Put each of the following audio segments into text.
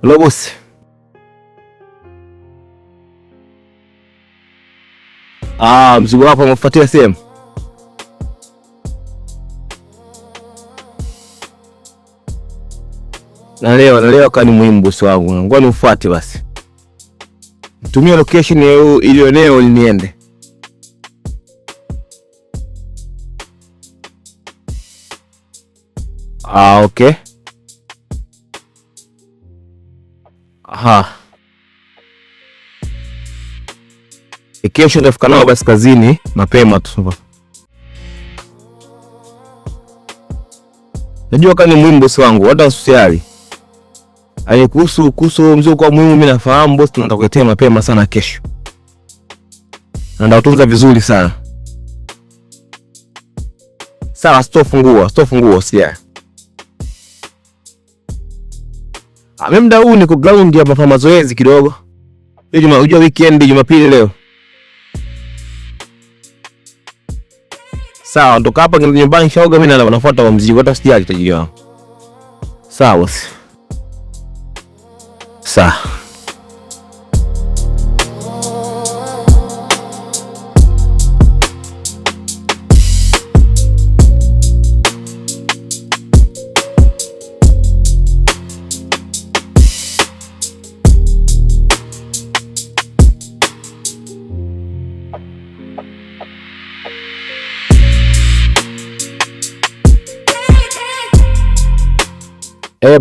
Lobos. Mzigo wako umefuatia sehemu. Naelewa kani muhimu bosi wangu. Ngoja nifuate basi. Tumia location ya ile eneo niende. Okay. Kesho nitafika nao basi kazini mapema tu. Najua kani muhimu bosi wangu, hata usijali. Kuhusu mzigo kwa muhimu mimi nafahamu bosi, tunatakuletea mapema sana kesho. Na ndatunza vizuri sana. Sawa, sitofungua usijali. Mimi muda huu niko ground hapa kwa mazoezi kidogo. Unajua weekend Jumapili leo. Sawa, ndoka hapa nyumbani shaoga mimi na nafuata kwa mzigo, hata sijali tajiri wangu. Sawa. Sawa.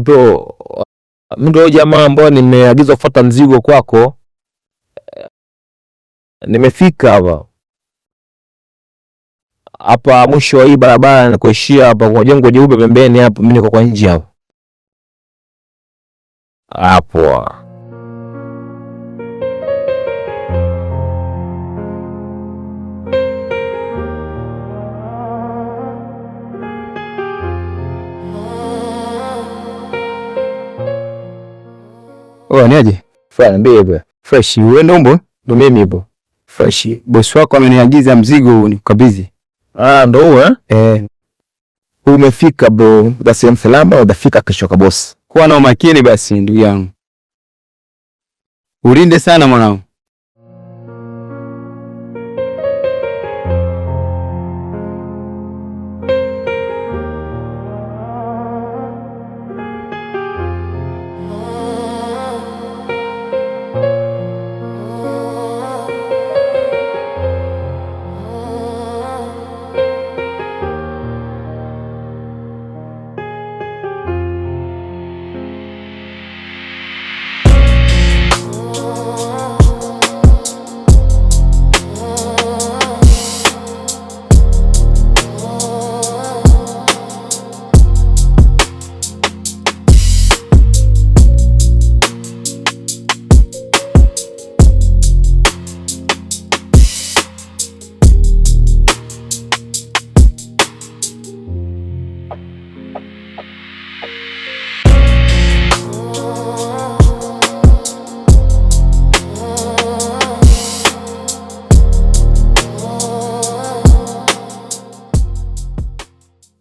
Bro, mimi ndio jamaa ambao nimeagizwa kufuata mzigo kwako. Nimefika hapa mwisho wa hii barabara na kuishia hapa kwa jengo jeupe pembeni hapo, mimi niko kwa nje hapo. Hapo. Niaje? Niambie bwana. Fresh, wewe ndombo? Ndo mimi hapo. Fresh. Boss wako ameniagiza mzigo nikukabidhi. Ndo huo Umefika bro. Utasema salama, utafika kesho kwa boss. Kuwa na umakini basi ndugu yangu. Ulinde sana mwanangu.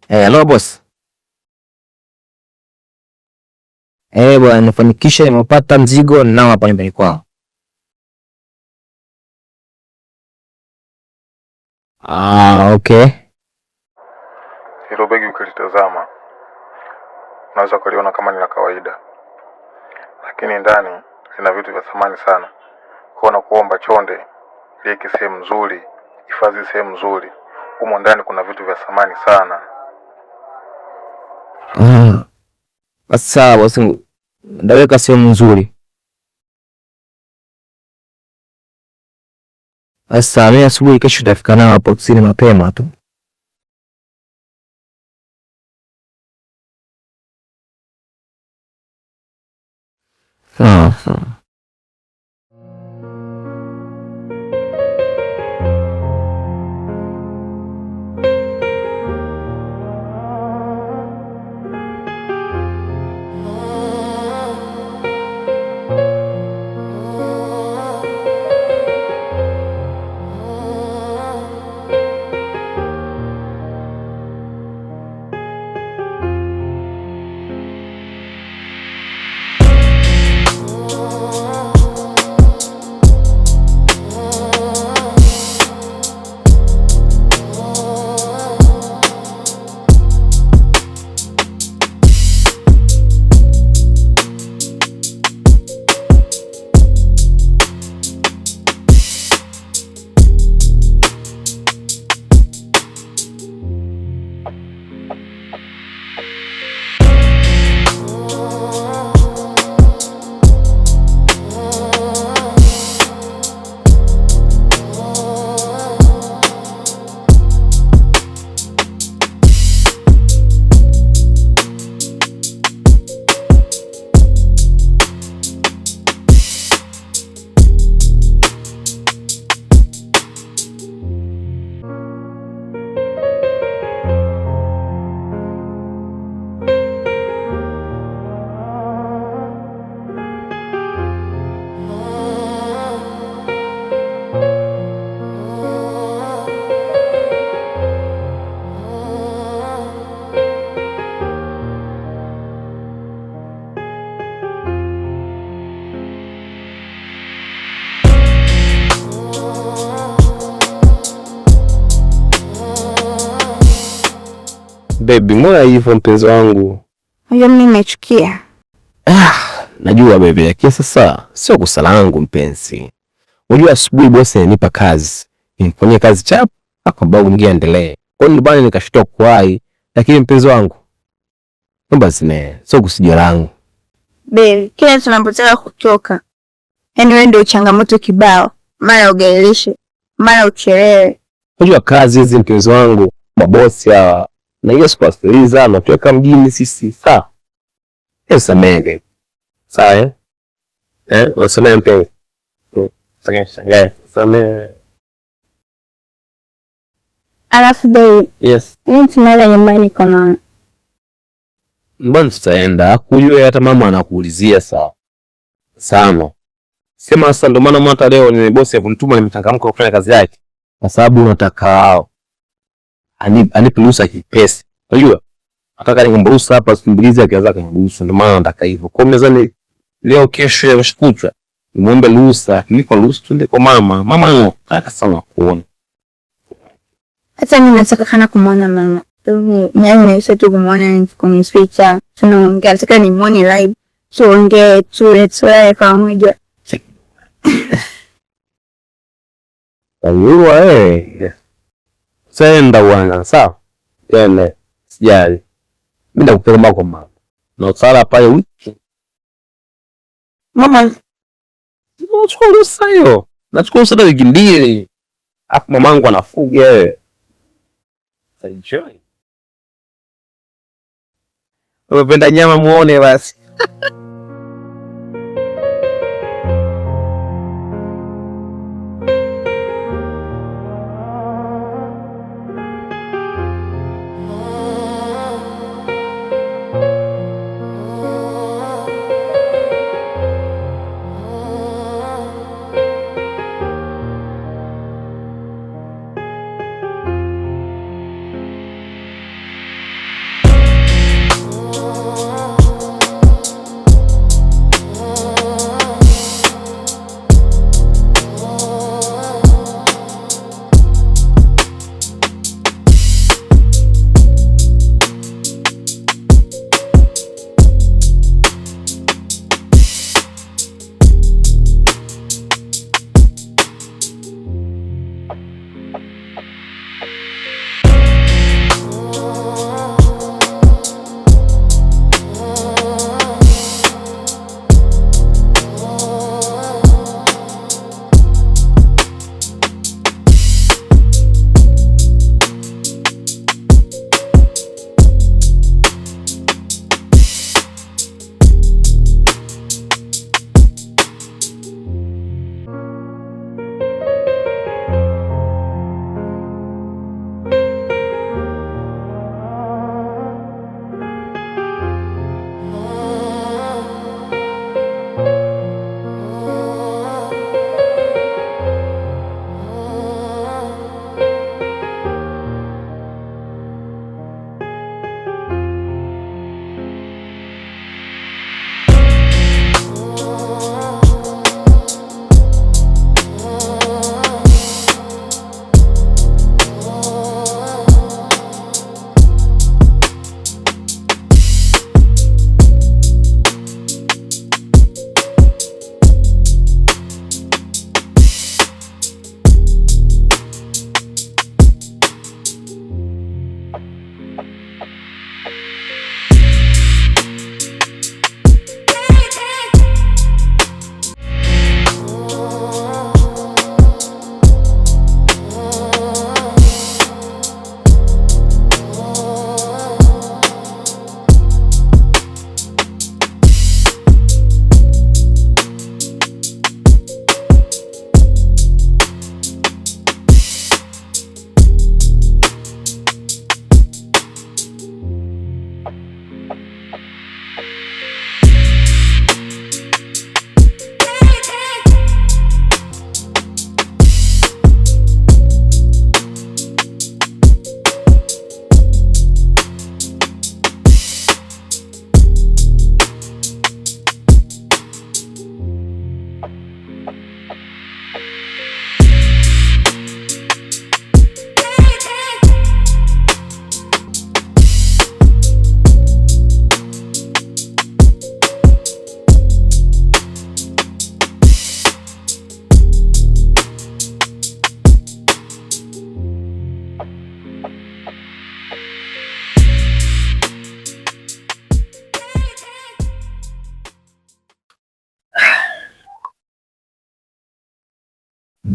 Hello boss. Bwana, nifanikisha nimepata mzigo nao hapa nyumbani kwao. Okay. Hilo begi ukilitazama unaweza kuliona kama ni la kawaida, lakini ndani lina vitu vya thamani sana. Kwa na kuomba chonde liweke sehemu nzuri, hifadhi sehemu nzuri. Humo ndani kuna vitu vya thamani sana. Sawa bosi, ndaweka sehemu nzuri. Sasa mimi asubuhi kesho nitafika nao hapo kusini mapema tu. Sawa. Baby, mbona hivyo mpenzi wangu? Hiyo mimi nimechukia. Najua baby, lakini sasa sio kosa langu mpenzi. Unajua asubuhi bosi alinipa kazi. Nifanyie kazi chap, akamwambia mwingine endelee. Kwa nini bwana nikashitoka kwai, lakini mpenzi wangu. Naomba sine, sio kusijua langu. Baby, kila tunapotaka kutoka. Yaani wewe ndio changamoto kibao. Mara ugailishe, mara uchelewe. Unajua kazi hizi mpenzi wangu, mabosi hawa. Na hiyo sikuwasikiliza na tuweka mjini sisi. Sawa. Samehe. Sawa wasamehe mpenzi. Samehe. Alafu baby. Yes. Mimi tunaenda nyumbani kwa mama. Mbona tutaenda? Kujua hata mama anakuulizia sawa. Sana. Sema sasa ndo maana hata leo ni bosi akunituma nimetangamka kufanya kazi yake. Kwa sababu unataka anipe ruhusa kipesi. Unajua? Nataka nimruhusu hapa simbilizi akianza kumruhusu ndio maana nataka hivyo. Kwa mezani leo kesho ya mshikucha. Nimuombe ruhusa, niko ruhusa tuende kwa mama. Mama nataka sana kuona. Hata mimi nataka kana kumwona mama. Mimi tu kumwona kwenye picha. Tunaongea nataka nimuone live. Tuongee tuwe pamoja. Ayua senda wana sawa. Yale sijali. Mimi nakupeleka kwa mama. Na usala pale wiki. Mama. Nachukua ruhusa hiyo. Nachukua ruhusa wiki mbili. Hapo mamangu anafuga wewe. Enjoy. Unapenda nyama muone basi.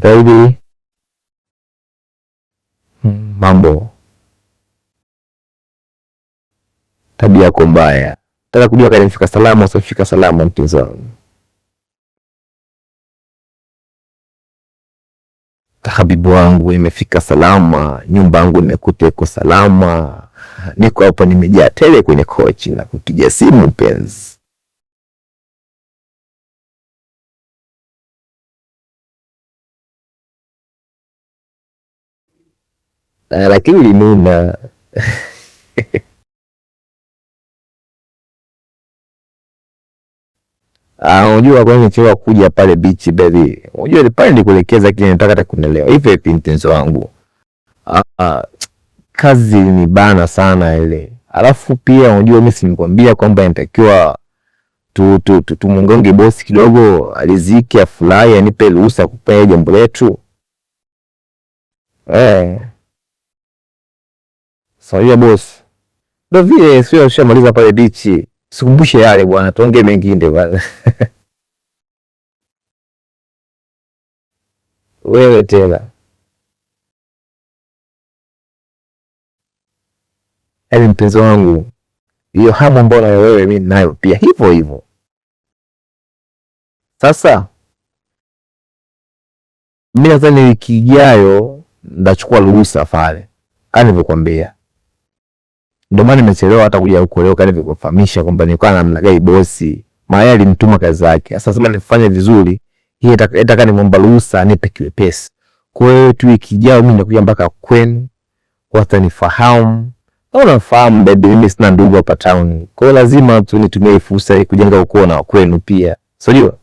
Baby. Mambo. Tabia yako mbaya. Nataka kujua kama nimefika salama au sifika salama mpenzi wangu. Habibu wangu, nimefika salama, nyumba yangu nimekuta iko salama. Niko hapa nimejaa tele kwenye kochi na kupiga simu mpenzi. Lakini ulinuna. Unajua kwa nini nichelewa kuja pale beach baby? Unajua pale nilikuelekeza kile nataka hata kunielewa. Hivi vipi mpenzi wangu? Kazi ni bana sana ile. Alafu pia unajua mimi simkwambia kwamba inatakiwa tumungonge bosi kidogo aliziki afurahi anipe ruhusa kupea jambo letu. Sawa boss. Ndio vile sio ushamaliza pale beach. Sikumbushe yale bwana, tuongee mengine bwana. Wewe tena. Mpenzi wangu, hiyo hamu ambayo wewe mimi nayo pia hivyo hivyo. Sasa mimi nadhani wiki ijayo ndachukua ruhusa pale. Kama nilivyokuambia. Ndio maana nimechelewa hata kuja huko leo, kama nilivyokufahamisha kwamba nilikuwa namna gani bosi. Maana alimtuma kazi yake. Sasa sema nifanye vizuri, hii itaka nimomba ruhusa nipe kiwepesi. Kwa hiyo tu wiki ijayo mimi nakuja mpaka kwenu. Watanifahamu. Unafahamu baby, mimi sina ndugu hapa town. Kwa hiyo lazima tu nitumie fursa kujenga ukoo na kwenu pia. Unajua?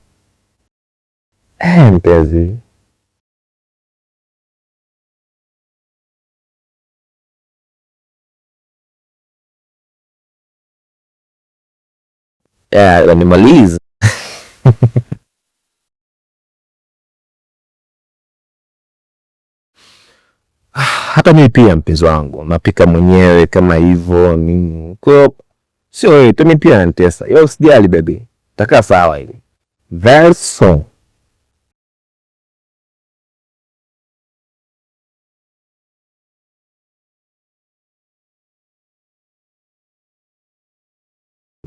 Mpenzi. Nimaliza. Hata mimi pia mpenzi wangu napika mwenyewe kama hivyo nini. Kwa sio wewe tu, mimi pia nanitesa. Yo usijali baby. Takaa sawa hili. Very soon.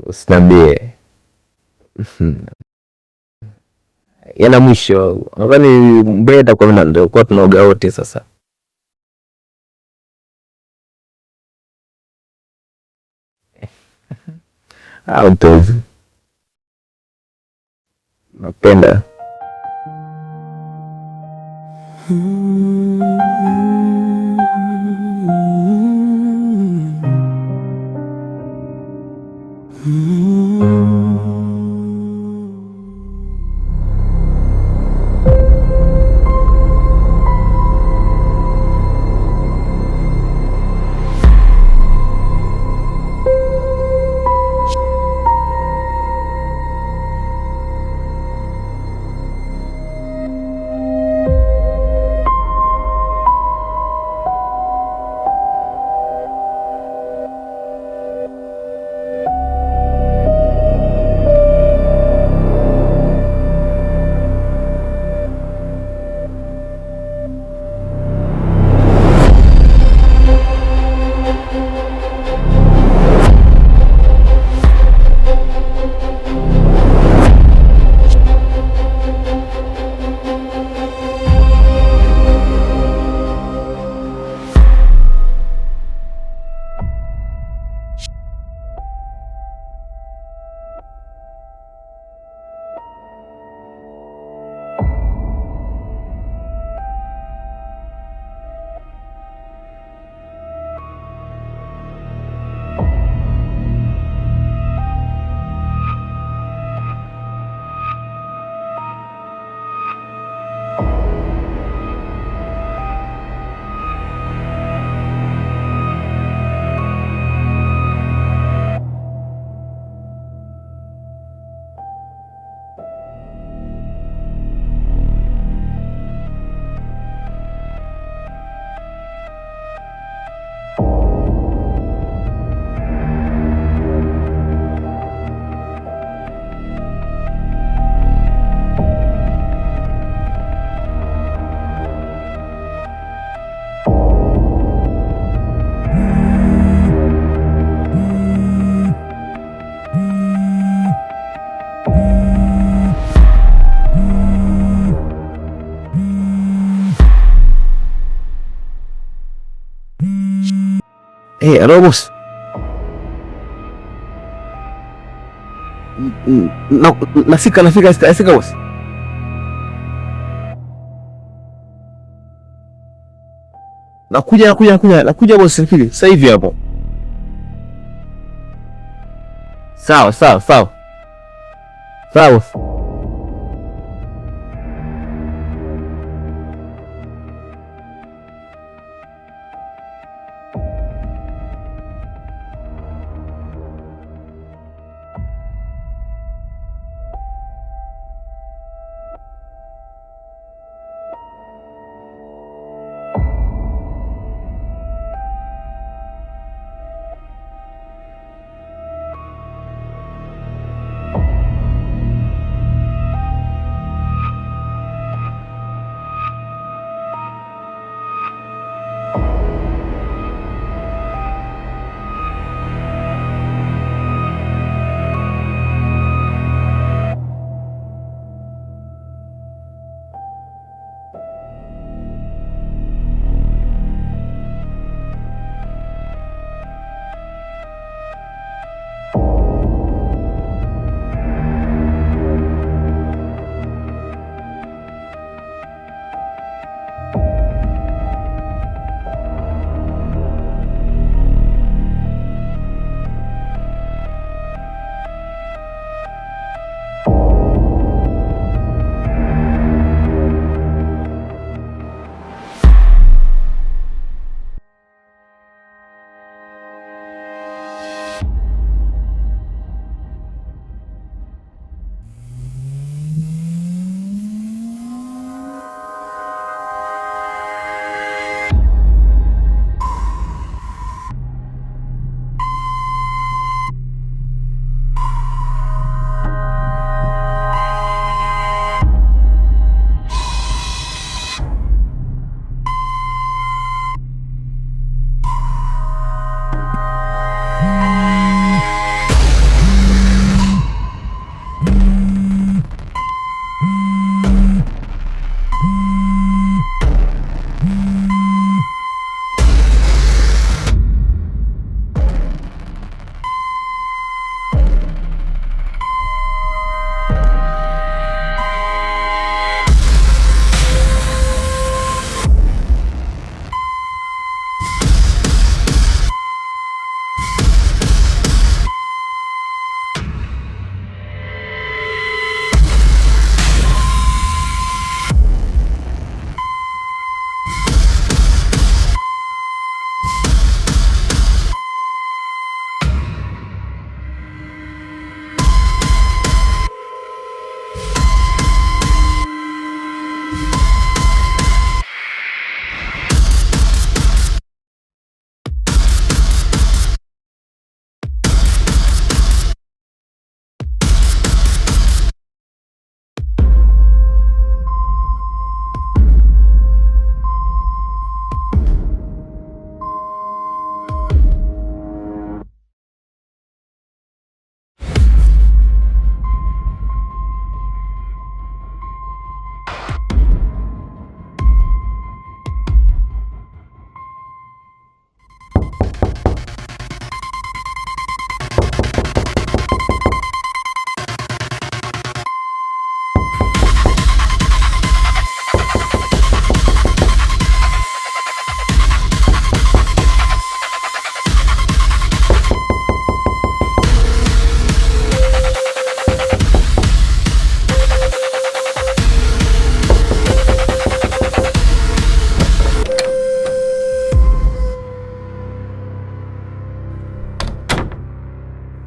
Usiniambie. Yana mwisho. Nadhani mbeda kwa mimi ndio kwa tunaoga wote sasa. Mpenzi. Napenda. Hello boss. Nafika boss. Nakuja boss, rafiki. Sasa hivi hapo. Sawa. Sawa.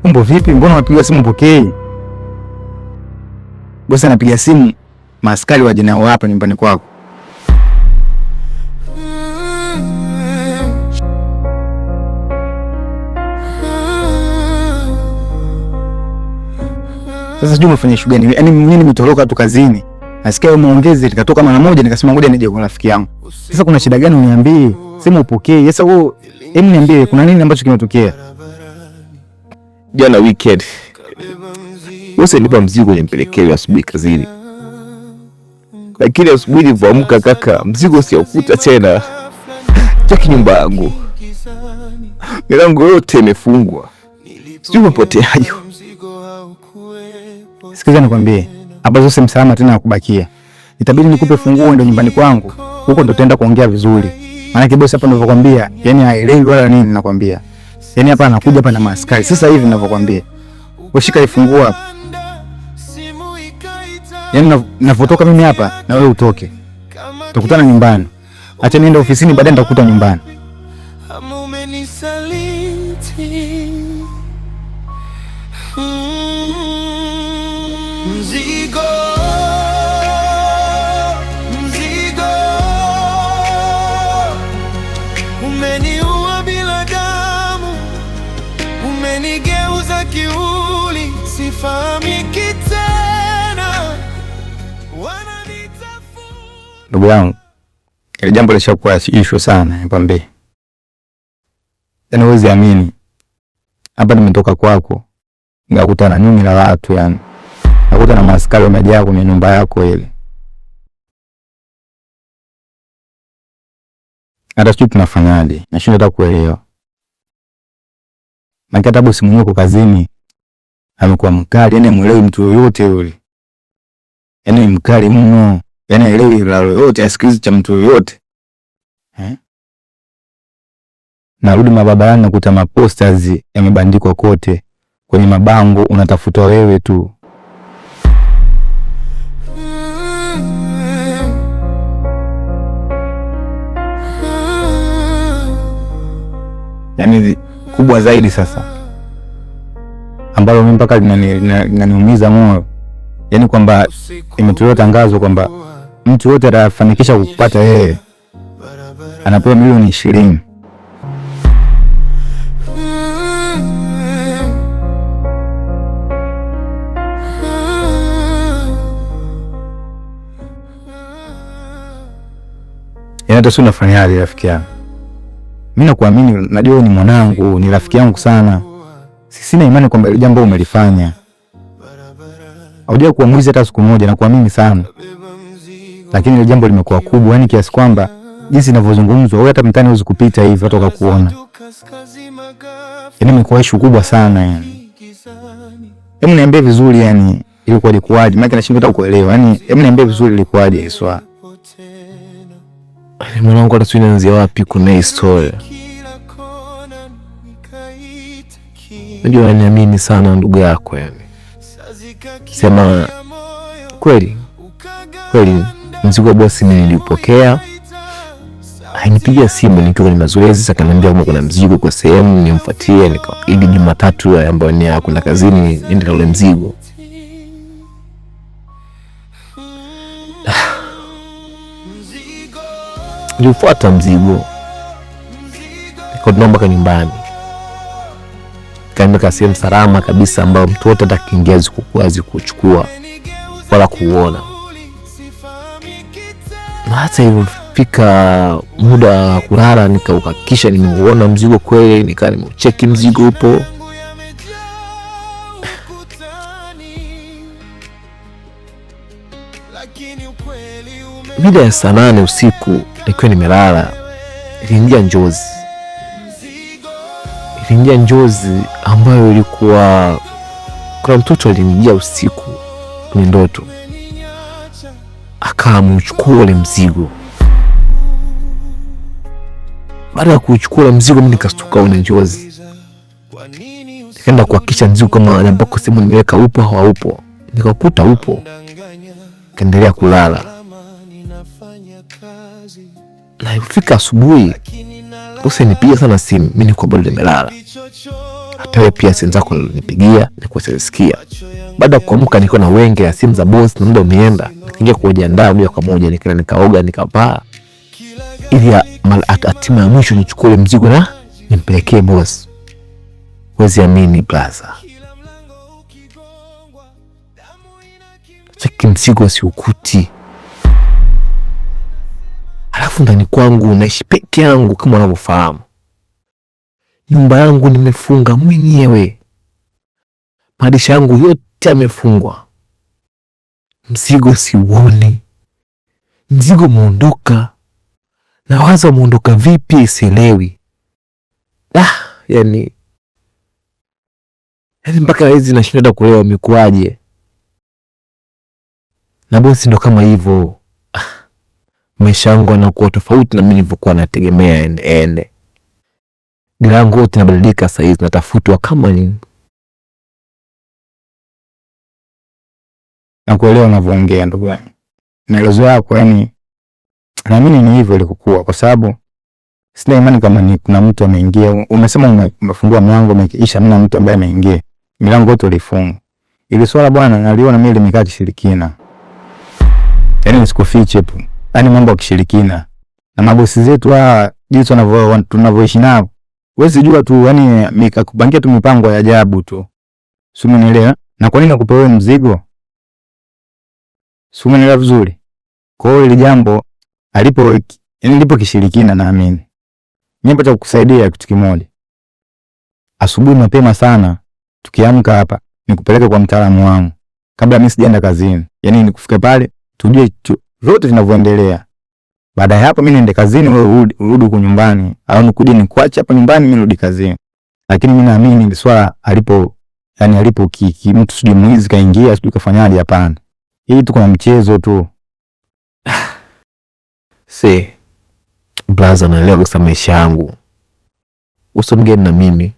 Mambo vipi? Mbona unapiga simu pokei? Bosi anapiga simu, maaskari waje nao hapa nyumbani kwako. Sasa jua umefanya shughuli gani? Yaani mimi nimetoroka tu kazini. Nasikia umeongeza nikatoka mara moja nikasema ngoja nije kwa rafiki yangu. Sasa kuna shida gani uniambie? Sema upokee. Sasa wewe hebu niambie kuna nini ambacho kimetokea? Jana weekend bosi nipa mzigo nimpelekee asubuhi kazini. Lakini asubuhi nilipoamka kaka, mzigo siaukuta tena. Cheki nyumba yangu. milango yote imefungwa. Sijui umepoteaje. Sikiza nikwambie, hapa zote msalama tena kubakia. Itabidi nikupe funguo ndio nyumbani kwangu. Huko ndo tutaenda kuongea vizuri. Maana bosi hapa ninavyokuambia, yani haelewi wala nini nakwambia. Yani hapa anakuja hapa na maaskari. Sasa hivi ninavyokuambia. Ushika ifungua hapa. Yani ninapotoka mimi hapa na wewe utoke. Tukutana nyumbani. Acha niende ofisini baadaye nitakukuta nyumbani. Mzigo, mzigo umeniua bila damu, umenigeuza kiuli, sifahamiki tena, wananitafuta. Ndugu yangu, ile jambo lishakuwa issue sana, nikwambie. Yaani huwezi amini. Hapa nimetoka kwako, nikakutana nyinyi na watu yani. Nakuta na maaskari wamejaa kwenye nyumba yako ile. Hata sisi tunafanyaje? Nashinda hata kuelewa. Hata bosi mwenyewe kwa kazini amekuwa mkali, yani muelewi mtu yoyote yule. Yani mkali mno, yani haelewi la yoyote, asikilize cha mtu yoyote. Narudi mababarani nakuta maposters yamebandikwa kote. Kwenye mabango unatafutwa wewe tu. Yani kubwa zaidi sasa ambalo mimi mpaka linaniumiza moyo, yani kwamba imetolewa tangazo kwamba mtu yote atafanikisha kupata yeye anapewa milioni 20. Yani hata sio unafanyaje rafiki yangu? Mimi nakuamini, najua ni mwanangu, ni rafiki yangu sana. Sina imani kwamba ile jambo umelifanya. Haujawahi kuamuliza hata siku moja, nakuamini sana. Lakini ile jambo limekuwa kubwa, yani kiasi kwamba jinsi ninavyozungumzwa wewe hata mtani huwezi kupita hivi watu wakakuona. Yani imekuwa issue kubwa sana yani. Hebu niambie vizuri yani ilikuwa kuaje? Maana nashindwa hata kuelewa. Yani hebu niambie vizuri ilikuwaje Iswa? Mwanangu hata sio inaanzia wapi kuna historia. Unajua niamini sana ndugu yako yani. Sema kweli mzigo bosi nilipokea. Hainipigia simu nikiwa kwenye mazoezi, akaniambia kama kuna mzigo kwa sehemu nimfuatie, ili Jumatatu ambayo ni ya kwenda kazini niende na ule mzigo. Nilifuata mzigo. Nikaondoka mpaka nyumbani. Kaenda sehemu salama kabisa ambao mtu wote atakiingia zikukuazi kuchukua wala kuona. Na hata ilifika muda wa kulala nikahakikisha nimeuona mzigo kweli, nikaa nimecheki mzigo upo. Mida ya saa 8 usiku nikiwa nimelala, iliingia njozi ambayo ilikuwa kuna mtoto alinijia usiku kwenye ndoto, akamchukua ule mzigo. Baada ya kuchukua mzigo mimi nikastuka una njozi. Nikaenda kuhakikisha mzigo kama ambako sehemu nimeweka upo au haupo. Nikakuta upo. Kaendelea kulala. Na ilifika asubuhi usinipigia sana simu, mimi niko bado nimelala. Hata wewe pia simu zako ulinipigia nikusikia. Baada ya kuamka niko na wenge ya simu za boss na muda umeenda. Nikaingia kujiandaa moja kwa moja, nikaoga nikavaa. Ili hatima ya mwisho nichukue ile mzigo na nimpelekee boss. Huwezi amini blaza. Cheki mzigo si ukuti. Alafu ndani kwangu naishi peke yangu kama unavyofahamu. Nyumba yangu nimefunga mwenyewe. Madirisha yangu yote yamefungwa. Mzigo siuoni. Mzigo muondoka. Na waza muondoka vipi sielewi. yani mpaka hizi nashinda kuelewa imekuaje. Na bosi ndo kama hivyo. Maisha yangu yanakuwa tofauti na mimi nilivyokuwa nategemea ende. Gilango yote inabadilika sasa hivi, natafutwa kama nini. Nakuelewa unavyoongea ndugu yangu. Maelezo yako yani naamini ni hivyo ilikokuwa, kwa sababu sina imani kama ni kuna mtu ameingia. Umesema umefungua mlango umeisha, mimi na mtu ambaye ameingia. Milango yote ilifunga. Ili swala bwana naliona mimi limekaa kishirikina. Yaani nisikufiche tu. Yaani mambo ya kishirikina. Na mabosi zetu jinsi tunavyoishi nao. Wewe jua tu yani mikakupangia tu mipango ya ajabu tu. Si umenielewa? Na kwa nini nakupa wewe mzigo? Si umenielewa vizuri? Kwa hiyo ile jambo lipo kishirikina naamini. Mimi napata kukusaidia kitu kimoja. Asubuhi mapema sana tukiamka hapa nikupeleke kwa mtaalamu wangu kabla mimi sijaenda kazini. Yaani nikufike pale tujue vyote vinavyoendelea. Baada ya hapo mimi niende kazini, wewe urudi huko nyumbani, au nikuje nikuache hapa nyumbani mimi nirudi kazini. Lakini mimi naamini ni swala alipo mtu sijui mwizi kaingia sijui kafanyaje, hapana. Hii tu kuna mchezo tu. Blaza naelewa kwa maisha yangu. Usomgeni na mimi.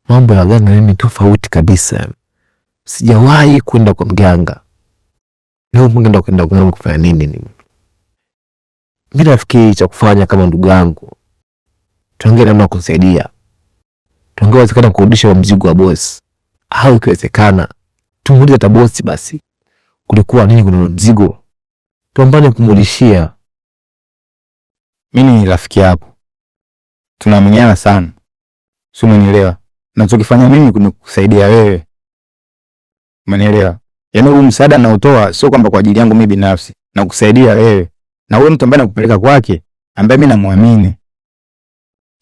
Mambo ya ganga mimi tofauti kabisa. Sijawahi kwenda kwa mganga. Leo mwenda kwenda kufanya nini? Mimi nafikiri cha kufanya kama ndugu yangu, tuongee namna kusaidia. Tuongee wezekana kurudisha mzigo wa boss. Au ikiwezekana tumuulize hata boss basi. Kulikuwa nini kuna mzigo? Tuambane kumulishia. Mimi ni rafiki yako. Tunaaminiana sana. Si umenielewa? Nachokifanya mimi ni kusaidia wewe. Umenielewa? Yaani huu msaada naotoa sio kwamba kwa ajili yangu mimi binafsi, na kusaidia wewe. Na wewe mtu ambaye nakupeleka kwake, ambaye mimi namuamini.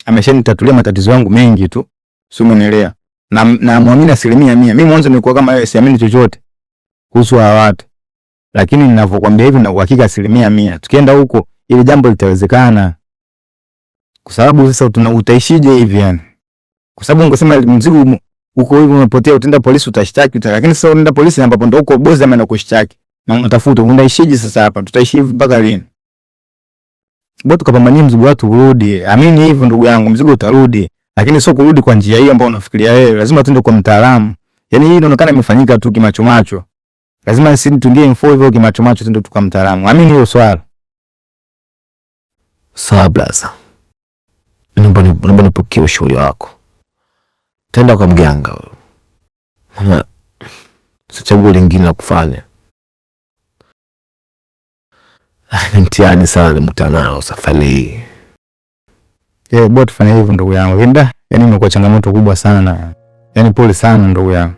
Ameshanitatulia matatizo yangu mengi tu. Si umenielewa? Na muamini 100%. Mimi mwanzo nilikuwa kama wewe, siamini chochote kuhusu hawa watu. Lakini ninavyokuambia hivi na uhakika 100%. Tukienda huko ile jambo litawezekana. Kwa sababu sasa utaishije hivi yani? Kwa sababu ungesema mzigo huko hivi umepotea, utaenda polisi utashtaki, lakini sasa unaenda polisi ambapo ndo huko bosi ameenda kushtaki. Na unatafuta unaishije sasa hapa? Tutaishi hivi mpaka lini? Bado tukapambania mzigo watu urudi. Amini hivyo ndugu yangu, mzigo utarudi. Lakini sio kurudi kwa njia hii ambayo unafikiria wewe. Lazima tuende kwa mtaalamu. Yaani hii inaonekana imefanyika tu kimacho macho. Lazima sisi tuingie info hivyo kimacho macho tuende kwa mtaalamu. Amini hiyo swala. Sawa blaza. Naomba nipokee ushauri wako. Tenda kwa mganga wewe. Mama, sichaguo lingine la kufanya. Mtihani sana mtanao safari hii. Bora tufanye hivyo ndugu yangu. Wenda, yani imekuwa changamoto kubwa sana. Yani pole sana ndugu yangu.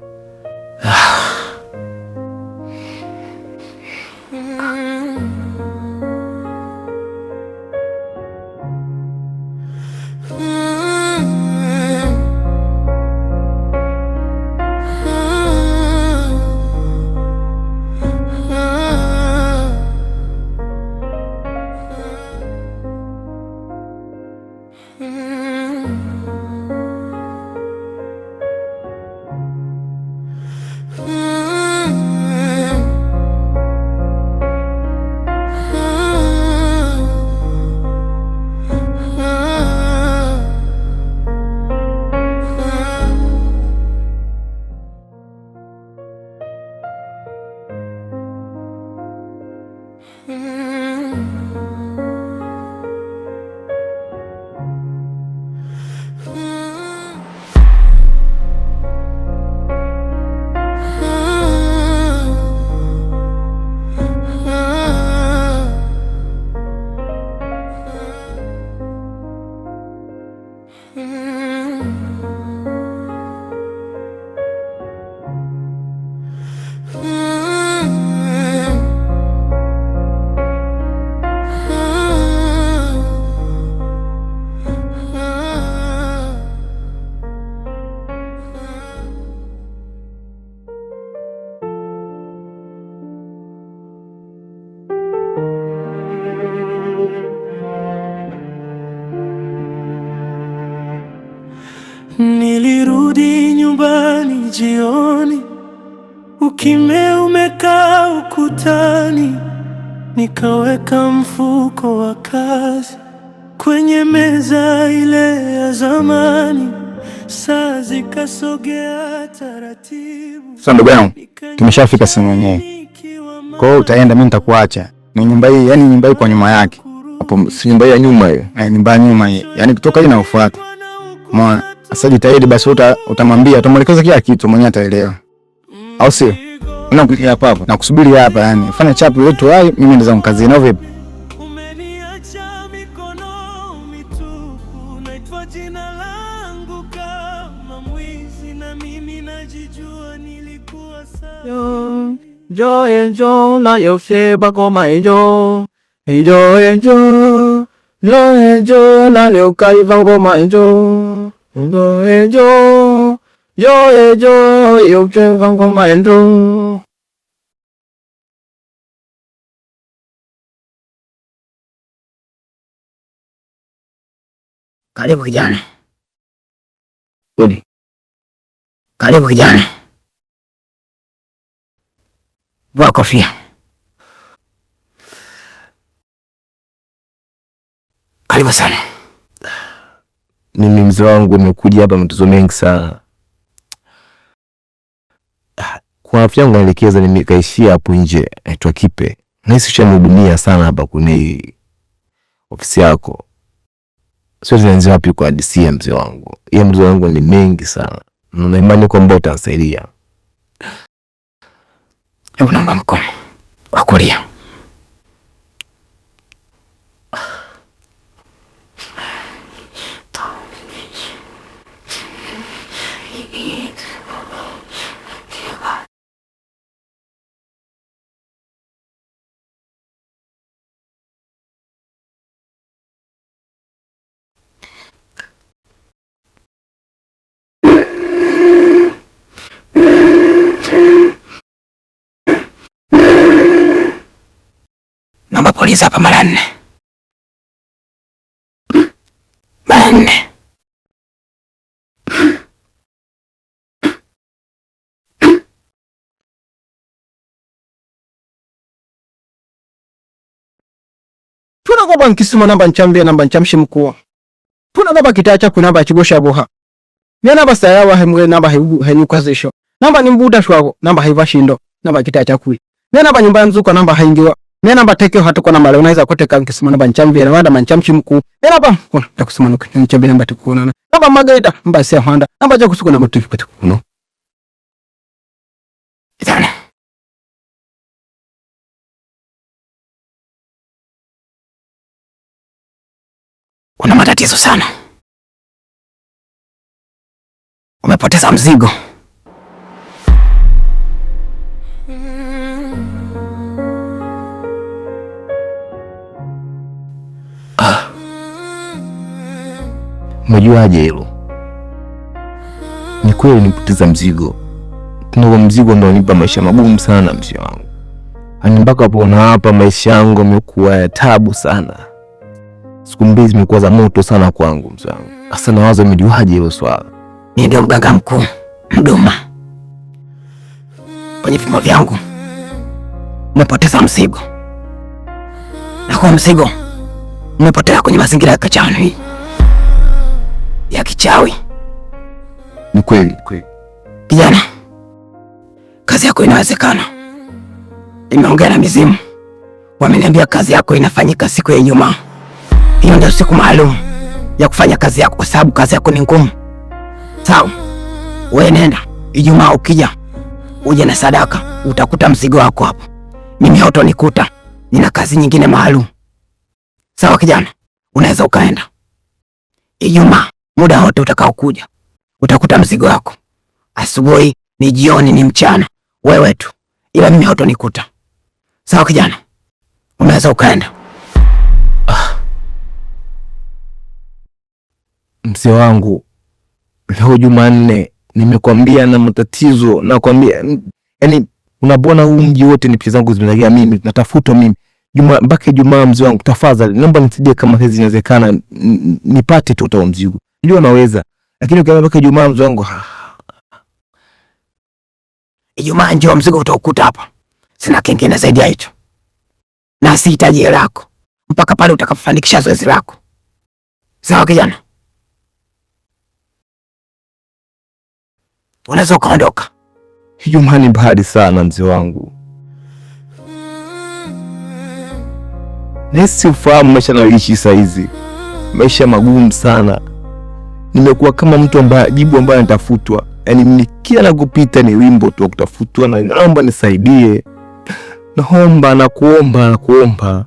Mm-hmm. Nilirudi nyumbani jioni, ukimya umekaa ukutani. Nikaweka mfuko wa kazi kwenye meza ile ya zamani, saa zikasogea taratibu. Sasa ndugu yangu, tumeshafika sehemu yenyewe. Kwa hiyo utaenda, mimi nitakuacha. Ni nyumba hii, yani nyumba hii kwa nyuma yake. Hapo si nyumba ya nyuma hiyo. Nyumba ya nyuma hii. Yani kutoka hii na ufuata. Umeona? Sasa jitahidi basi, utamwambia, utamwelekeza kila kitu, mwenyewe ataelewa. Au sio? Unakuja hapa hapa na kusubiri hapa, yani fanya chapu yetu hai, mimi ndo zangu kazi na vipi? Umeniacha mikono mitupu, naitwa jina langu kama mwizi, na mimi najijua nilikuwa sawa. Jo enjo na yose bako maijo, jo enjo na leo kai bako maijo, jo enjo yose bako maijo. Karibu kijana. Karibu kijana. Vaa kofia. Karibu sana. Mimi mzee wangu nimekuja hapa mtoto mengi sana. Kwa afya yangu naelekeza nimekaishia hapo nje, aitwa Kipe. Nahisi ushanihudumia sana hapa kwenye ofisi yako. Sio nianze wapi kwa DC mzee wangu. Yeye mzee wangu ni mengi sana. Na imani kwamba utanisaidia. Hebu naomba mkono wa kulia. Naomba polisi hapa mara 4. Mara 4. Tuna kwamba nkisima namba nchambia namba nchamshi mkuu. Tuna namba kitacha kunamba chigosha boha. Mia namba sayawa hemwe namba henyukazisho. Namba ni mbuda shwago namba haivashindo namba kitacha kui. Mia namba nyumba mzuko namba haingiwa. Mia namba tekeo hatu kwa namba unaweza kuteka nkisima namba nchambia namba nchamshi mkuu. Mia namba kuna takusima nchambia namba tukuna. Namba magaida namba siya handa namba cha kusuko namba tukuna. Itana. Una matatizo sana. Umepoteza mzigo. Umejuaje hilo? Ni kweli nipoteza mzigo. Ndio mzigo ndio unipa maisha magumu sana mzee wangu. Ani mpaka hapo na hapa maisha yangu yamekuwa ya taabu sana. Siku mbili zimekuwa za moto sana kwangu mzee wangu. Sasa nawaza umejuaje hilo swala? Mimi ndio mganga mkuu Mduma. Kwenye vipimo vyangu umepoteza mzigo. Na kwa mzigo umepotea kwenye mazingira ya kichawi. Ya kichawi. Ni kweli kweli. Kijana, kazi yako inawezekana. Nimeongea na mizimu. Wameniambia kazi yako inafanyika siku ya Ijumaa. Hiyo ndio siku maalum ya kufanya kazi yako kwa sababu kazi yako ni ngumu. Sawa? Wewe nenda. Ijumaa ukija uje na sadaka, utakuta mzigo wako hapo. Mimi hautonikuta. Nina kazi nyingine maalum. Sawa kijana? Unaweza ukaenda. Ijumaa muda wote utakao kuja utakuta mzigo wako. Asubuhi, ni jioni, ni mchana, wewe tu. Ila mimi hautonikuta. Sawa kijana? Unaweza ukaenda. Mzee wangu, leo Jumanne nimekwambia na matatizo, nakwambia yani unabona huu mji wote ni pesa zangu zimezagia mimi, natafuta mimi. Mpaka Ijumaa mzee wangu, tafadhali naomba nisaidie kama hizi inawezekana, nipate tu mzigo. Unajua naweza. Lakini ukiambia mpaka Ijumaa mzongo. Ijumaa njoo mzigo utakuta hapa. Sina kingine zaidi ya hicho. Na sihitaji hela yako mpaka pale utakapofanikisha zoezi lako. Sawa kijana? Unaweza kuondoka. Ijumaa ni mbali sana mzee wangu. Nesi ufahamu maisha nayoishi saa hizi. Maisha magumu sana. Nimekuwa kama mtu ambaye jibu ambaye anatafutwa. Yaani mimi kila nakupita ni wimbo tu kutafutwa na naomba nisaidie. Naomba na kuomba.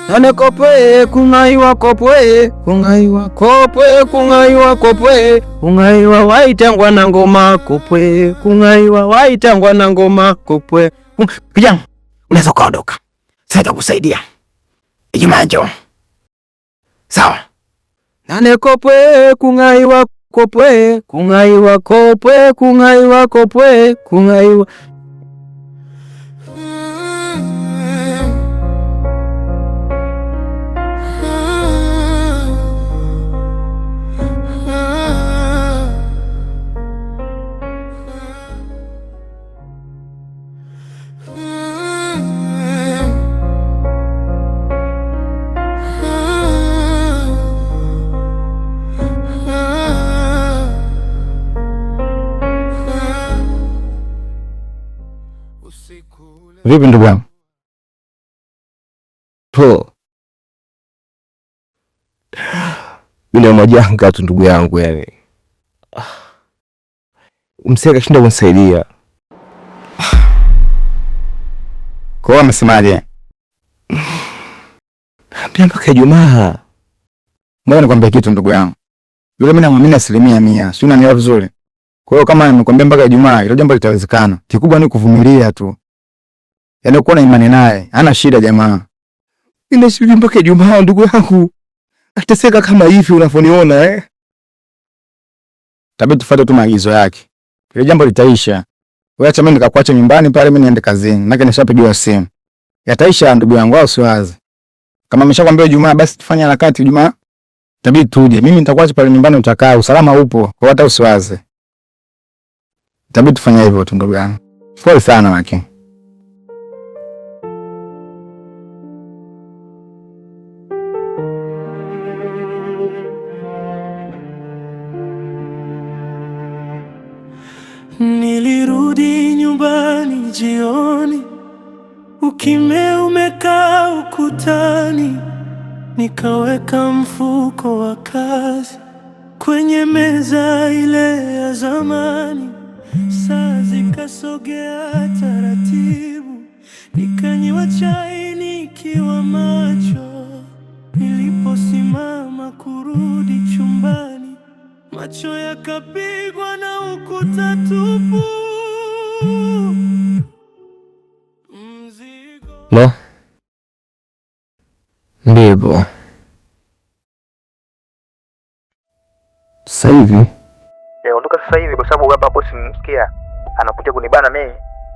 Nane kopwe kungaiwa kopwe kungaiwa kopwe kungaiwa kopwe kungaiwa waitangwa na ngoma kopwe kungaiwa waitangwa na ngoma kopwe. Kijana, unaweza kuondoka. Sasa nitakusaidia. Ijumaa njoo. Sawa? Nane kopwe kungaiwa kopwe kungaiwa kopwe kungaiwa kopwe kungaiwa. Vipi ndugu yangu? Po. Bila majanga tu ndugu yangu yani. Msee kashinda kunisaidia. Kwa hiyo amesemaje? Pia mpaka Ijumaa. Mbona nikwambia kitu ndugu yangu? Yule mimi namwamini 100%. Si unanielewa vizuri? Kwa hiyo kama nimekwambia mpaka Ijumaa, hilo jambo litawezekana. Kikubwa ni kuvumilia tu. Yaani uko na imani naye, hana shida jamaa. Ninasubiri mpaka Ijumaa ndugu yangu. Ataseka kama hivi unavyoniona Tabii tufuate tu maagizo yake. Ile jambo litaisha. Wewe acha mimi nikakuacha nyumbani pale mimi niende kazini. Nake nishapigiwa simu. Yataisha ndugu yangu, au siwazi. Kama ameshakwambia Ijumaa basi tufanye harakati Ijumaa. Tabii tuje. Mimi nitakuacha pale nyumbani utakaa, usalama upo. Kwa hata usiwaze. Tabii tufanye hivyo tu ndugu yangu. Pole sana lakini. Nilirudi nyumbani jioni, ukimya umekaa ukutani, nikaweka mfuko wa kazi kwenye meza ile ya zamani. Saa zikasogea taratibu, nikanywa chai nikiwa macho. Niliposimama kurudi chumbani, macho yakapigwa na ukuta tupu. No. Ndivyo. Sasa hivi ondoka sasa hivi, kwa sababu baba hapo simsikia anakuja kunibana mimi.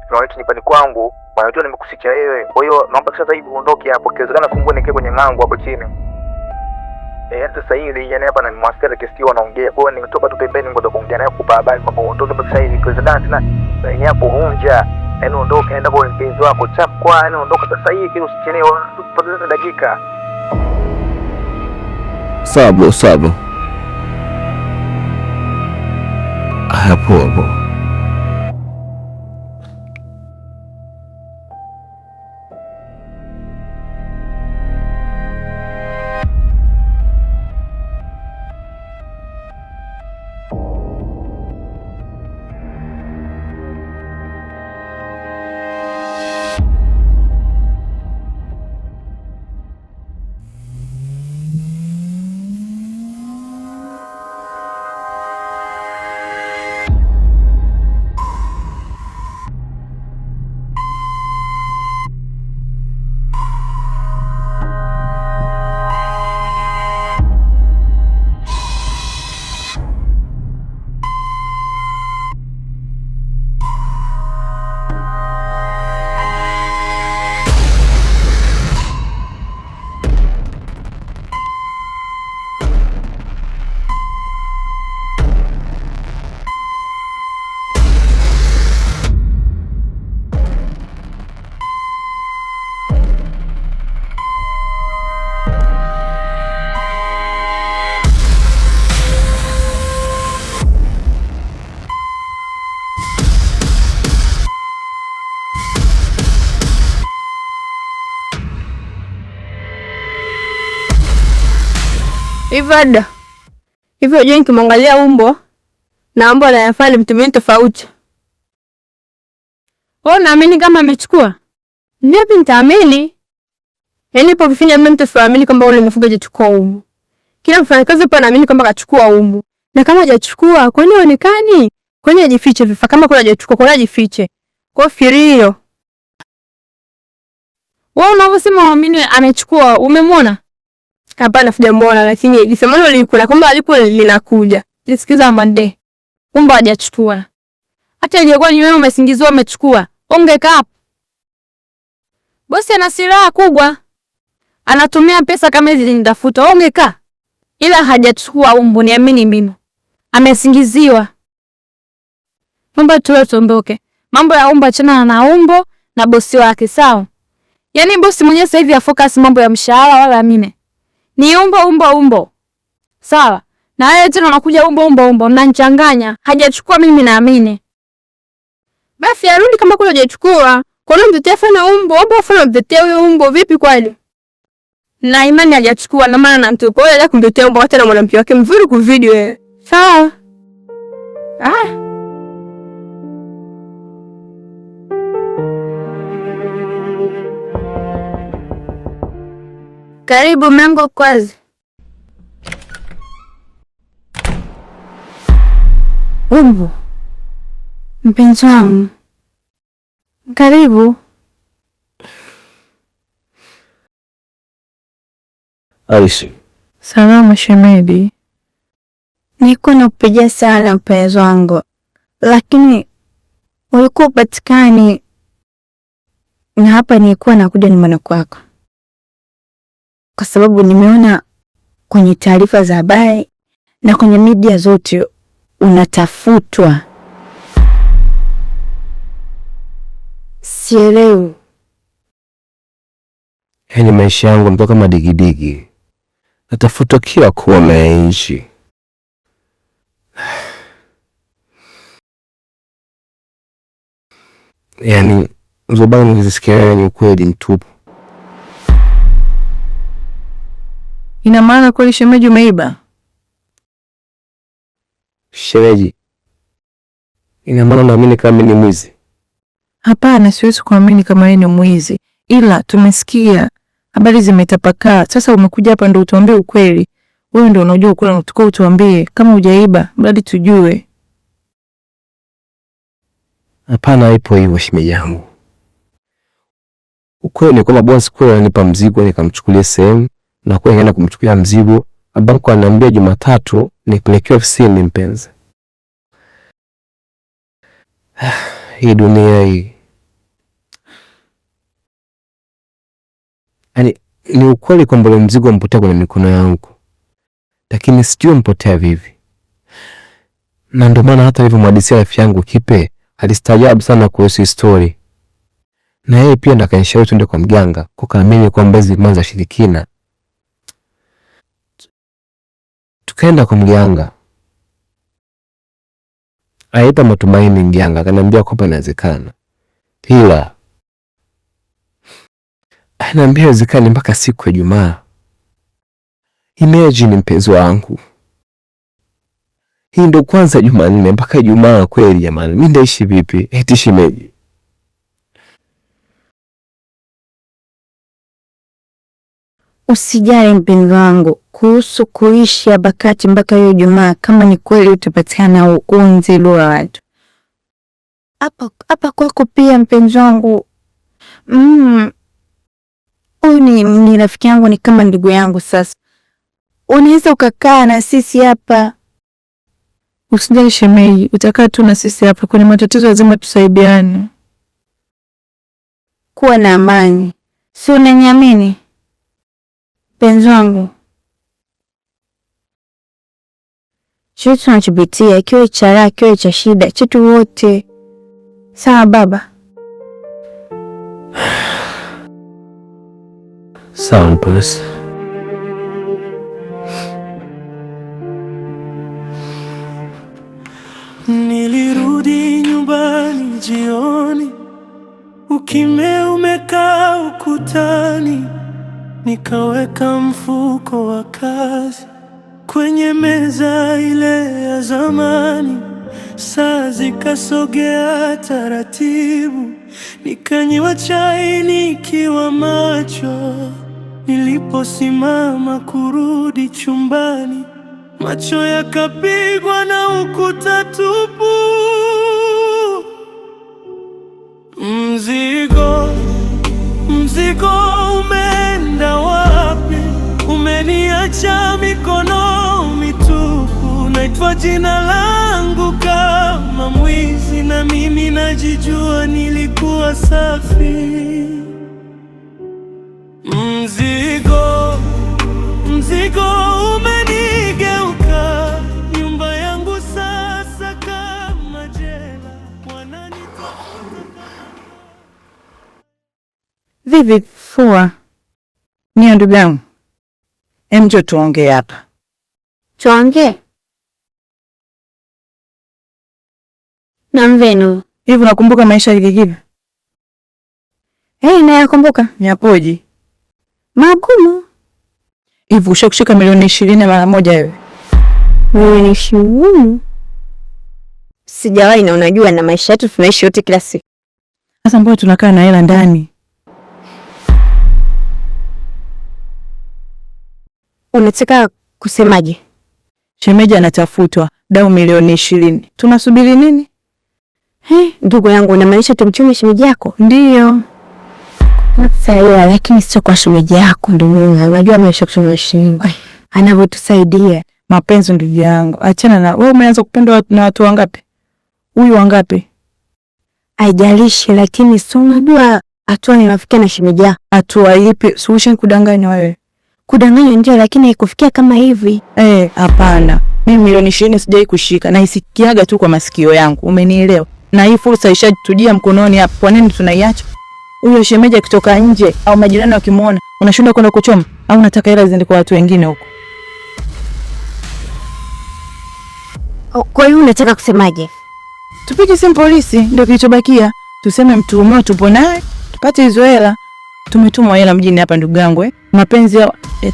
Tunawaita nyumbani kwangu, wanajua nimekusicha wewe. Kwa hiyo naomba sasa hivi uondoke hapo, kiwezekana fungue nikae kwenye mlango hapo chini. Hata sasa hivi yani hapa na mwasikia kesi wanaongea. Kwa hiyo nimetoka tu pembeni ngoja kuongea naye kwa habari kwamba uondoke sasa hivi, kiwezekana tena yani hapo unja. Yaani ondoka, enda kwa mpenzi wako chapwa, yani ondoka sasa hivi usichelewe, tupoteze dakika. Sabu. Hapo. Ivada. Hivyo je, nikimwangalia umbo na umbo anayafanya mtu mwingine tofauti. Wewe unaamini kama amechukua? Ndio nitaamini. Yaani ipo kufanya mimi mtafahamini kwamba ule mfugo hajachukua umbo. Kila mfanyakazi hapa anaamini kwamba kachukua umbo. Na kama hajachukua, kwa nini haonekani? Kwa nini ajifiche vifa kama kuna hajachukua, kwa nini ajifiche? Kwa firio. Wewe unavyosema unaamini amechukua, umemwona? Hapana sijamuona, lakini lisemalo lilikula kwamba alipo linakuja. Nisikiza Monday. Umba hajachukua. Hata ilikuwa ni wewe umesingiziwa umechukua. Ongeka hapo. Bosi ana silaha kubwa. Anatumia pesa kama hizi nitafuta. Ongeka. Ila hajachukua umbo, niamini mimi. Amesingiziwa. Mambo tuondoke. Mambo ya umbo achana na umbo na bosi wake, sawa? Yaani bosi mwenyewe sasa hivi afocus mambo ya mshahara wala mimi. Ni umbo. Sawa? Na wewe tena unakuja umbo. Mnanichanganya. Hajachukua mimi naamini. Basi arudi kama kule hajachukua. Kwa nini mtetea fana umbo afana mtetea huyo umbo vipi kweli? Na imani hajachukua na maana na mtu. Kwa hiyo haja kumtetea umbo hata na mwanamke wake mzuri ku video wewe. Sawa? Karibu mlango kwazi. Umbo. Mpenzi wangu. Karibu. Aishi. Salama shemedi. Niko nakupigia sana mpenzi wangu. Lakini ulikuwa upatikani. Na hapa nilikuwa nakuja nyumbani kwako. Kwa sababu nimeona kwenye taarifa za habari na kwenye media zote unatafutwa. Sielewi. Yaani maisha yangu mpaka kama digidigi. Natafutwa kila kona ya nchi. Yaani uzobana nilisikia ni ukweli mtupu. Ina maana kweli shemeji umeiba? Shemeji. Ina maana unaamini kama mimi ni mwizi? Hapana, siwezi kuamini kama yeye ni mwizi. Ila tumesikia habari zimetapakaa. Sasa umekuja hapa ndio utuambie ukweli. Wewe ndio unajua ukweli, unataka utuambie kama hujaiba, bali tujue. Hapana, ipo hivyo shemeji yangu. Ukweli ni kwamba boss kweli alinipa mzigo nikamchukulia sehemu na kwa nikaenda kumchukulia mzigo. Abanko ananiambia Jumatatu nipelekee ofisini mpenzi. Hii dunia hii. Yaani ni ukweli kwamba mzigo umpotea kwenye mikono yangu. Lakini sijui mpotea vipi. Na ndio maana hata hivyo mwadisia rafiki yangu Kipe alistaajabu sana kuhusu story. Na yeye pia ndakanishauri tuende kwa mganga kukaamini kwamba hizi manza shirikina. Tukaenda kwa mganga. Aipa matumaini mganga, akaniambia kwamba inawezekana. Ila ananiambia inawezekana mpaka siku ya Ijumaa. Imagine mpenzi wangu. Hii ndio kwanza Jumanne mpaka Ijumaa kweli jamani. Mimi ndaishi vipi? Eti shemeji. Usijali mpenzi wangu kuhusu kuishi Abakati mpaka hiyo Ijumaa, kama ni kweli utapatikana uunzi wa watu. Hapa kwako pia mpenzi wangu. Huyu ni rafiki yangu, ni kama ndugu yangu sasa. Unaweza ukakaa na sisi hapa. Usijali shemeji, utakaa tu na sisi hapa, kuna matatizo lazima tusaidiane. Kuwa na amani. Si unaniamini? Penzi wangu. Chochote tunachopitia, ikiwa cha raha, ikiwa cha shida, chetu wote. Sawa baba? Sawa mpenzi. Nilirudi nyumbani jioni, ukimya umekaa ukutani, nikaweka mfuko wa kazi kwenye meza ile ya zamani. Saa zikasogea taratibu, nikanywa chai nikiwa macho. Niliposimama kurudi chumbani, macho yakapigwa na ukuta tupu. Mzigo umeenda wapi? Umeniacha mikono mitupu. Naitwa jina langu kama mwizi, na mimi najijua nilikuwa safi. Mzigo umenigeuka, nyumba yangu sasa kama jela. Vivi Fua, niyo ndugu yangu, njoo tuongee hapa. Tuongee? Na Mvenu. Hivi unakumbuka maisha ya Kikivi? Nayakumbuka. Yapoje? Magumu. Hivi ushakushika milioni 20 mara moja wewe? Milioni 20? Sijawahi, na unajua na maisha yetu tunaishi yote kila siku. Sasa mbona tunakaa na hela ndani? Unataka kusemaje? Shemeji anatafutwa, dau milioni 20. Tunasubiri nini? Ndugu yangu, unamaanisha tumchume shemeji yako? Ndiyo. Sawa, lakini sio kwa shemeji yako ndugu yangu. Unajua maisha kuchuma shilingi anavyotusaidia. Mapenzi ndugu yangu. Achana na wewe, umeanza kupendwa na watu wangapi? Huyu wangapi? Haijalishi, lakini sio unajua hatua inafikia na shemeji yako. Hatua ipi? Solution kudanganya wewe. Kudanganya ndio, lakini haikufikia kama hivi. Hapana. Mimi milioni 20 sijai kushika, na isikiaga tu kwa masikio yangu. Umenielewa? Na hii fursa ishajitujia mkononi hapa. Kwa nini tunaiacha? Huyo shemeji akitoka nje au majirani wakimuona, unashinda kwenda kuchoma au unataka hela ziende kwa watu wengine huko? Kwa hiyo unataka kusemaje? Tupige simu polisi, ndio kilichobakia. Tuseme mtuhumiwa tupo naye, tupate hizo hela. Tumetumwa hela mjini hapa ndugu yangu. Mapenzi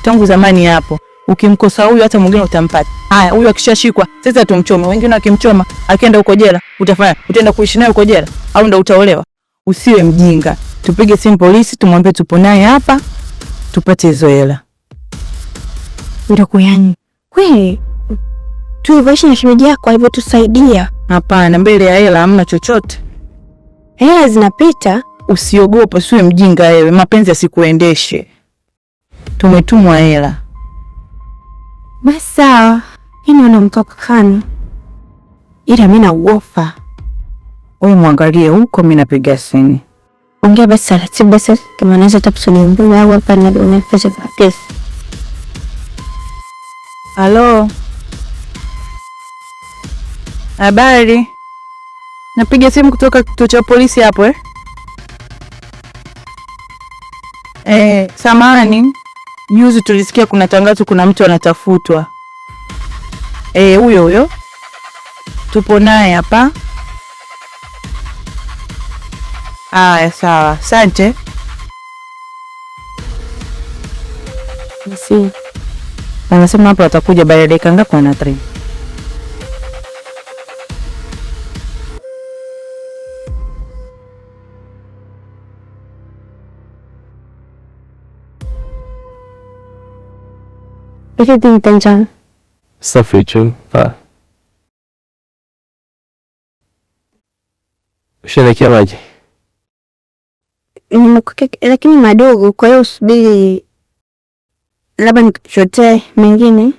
tangu zamani hapo. Ukimkosa huyu hata mwingine utampata. Haya, huyu akishashikwa sasa tumchome. Wengine wakimchoma akienda huko jela, utafanya? Utaenda kuishi naye huko jela au ndo utaolewa? Usiwe mjinga. Tupige simu polisi, tumwambie tupo naye hapa, tupate hizo hela. Ndugu yangu, kweli tuivaisha na shemeji yako hivyo tusaidia? Hapana, mbele ya hela hamna chochote. Hela zinapita. Usiogope, usiwe mjinga wewe. Mapenzi yasikuendeshe. Tumetumwa hela. Basi sawa. Hini unamtoka kana. Ila mimi naogopa. Wewe muangalie huko, mimi napiga simu. Ongea basi taratibu basi, kama naweza takusaidia au hapa na unafanya kesi. Halo. Habari. Napiga simu kutoka kituo cha polisi hapo samahani. Juzi tulisikia kuna tangazo, kuna mtu anatafutwa. Huyo. Tupo naye hapa. Sawa. Asante. Nisi. Anasema hapa atakuja baada ya dakika ngapi na train? Everything tension. Safi tu. Ushaelekea maji? Nimekuja lakini madogo, kwa hiyo usubiri labda nikuchotee mengine.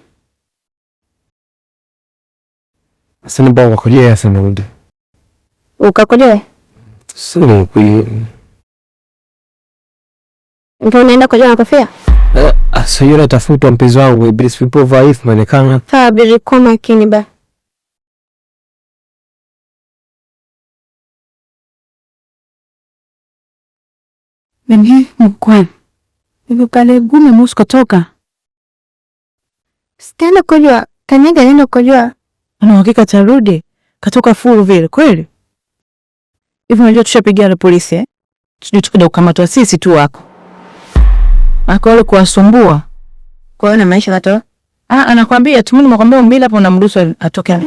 Asante baba, kujia sana ndio. Ukakojoe? Sio kuyi. Ndio unaenda kujoa na kofia? Sasa yule tafuta mpenzi wangu Iblis vipo dhaifu manekana. Sabiri kwa makini ba. Nini mkwa? Hivi kale gume musko toka. Sitaenda kujua, kanyaga nenda kujua. Ana hakika tarudi. Katoka full vile kweli? Hivi unajua tushapigia polisi Sijui tukida kukamatwa sisi tu wako. Wako wale kuwasumbua. Kwa hiyo na maisha katoa. Anakwambia tu, mimi nimekwambia umbile hapo unamruhusu atoke.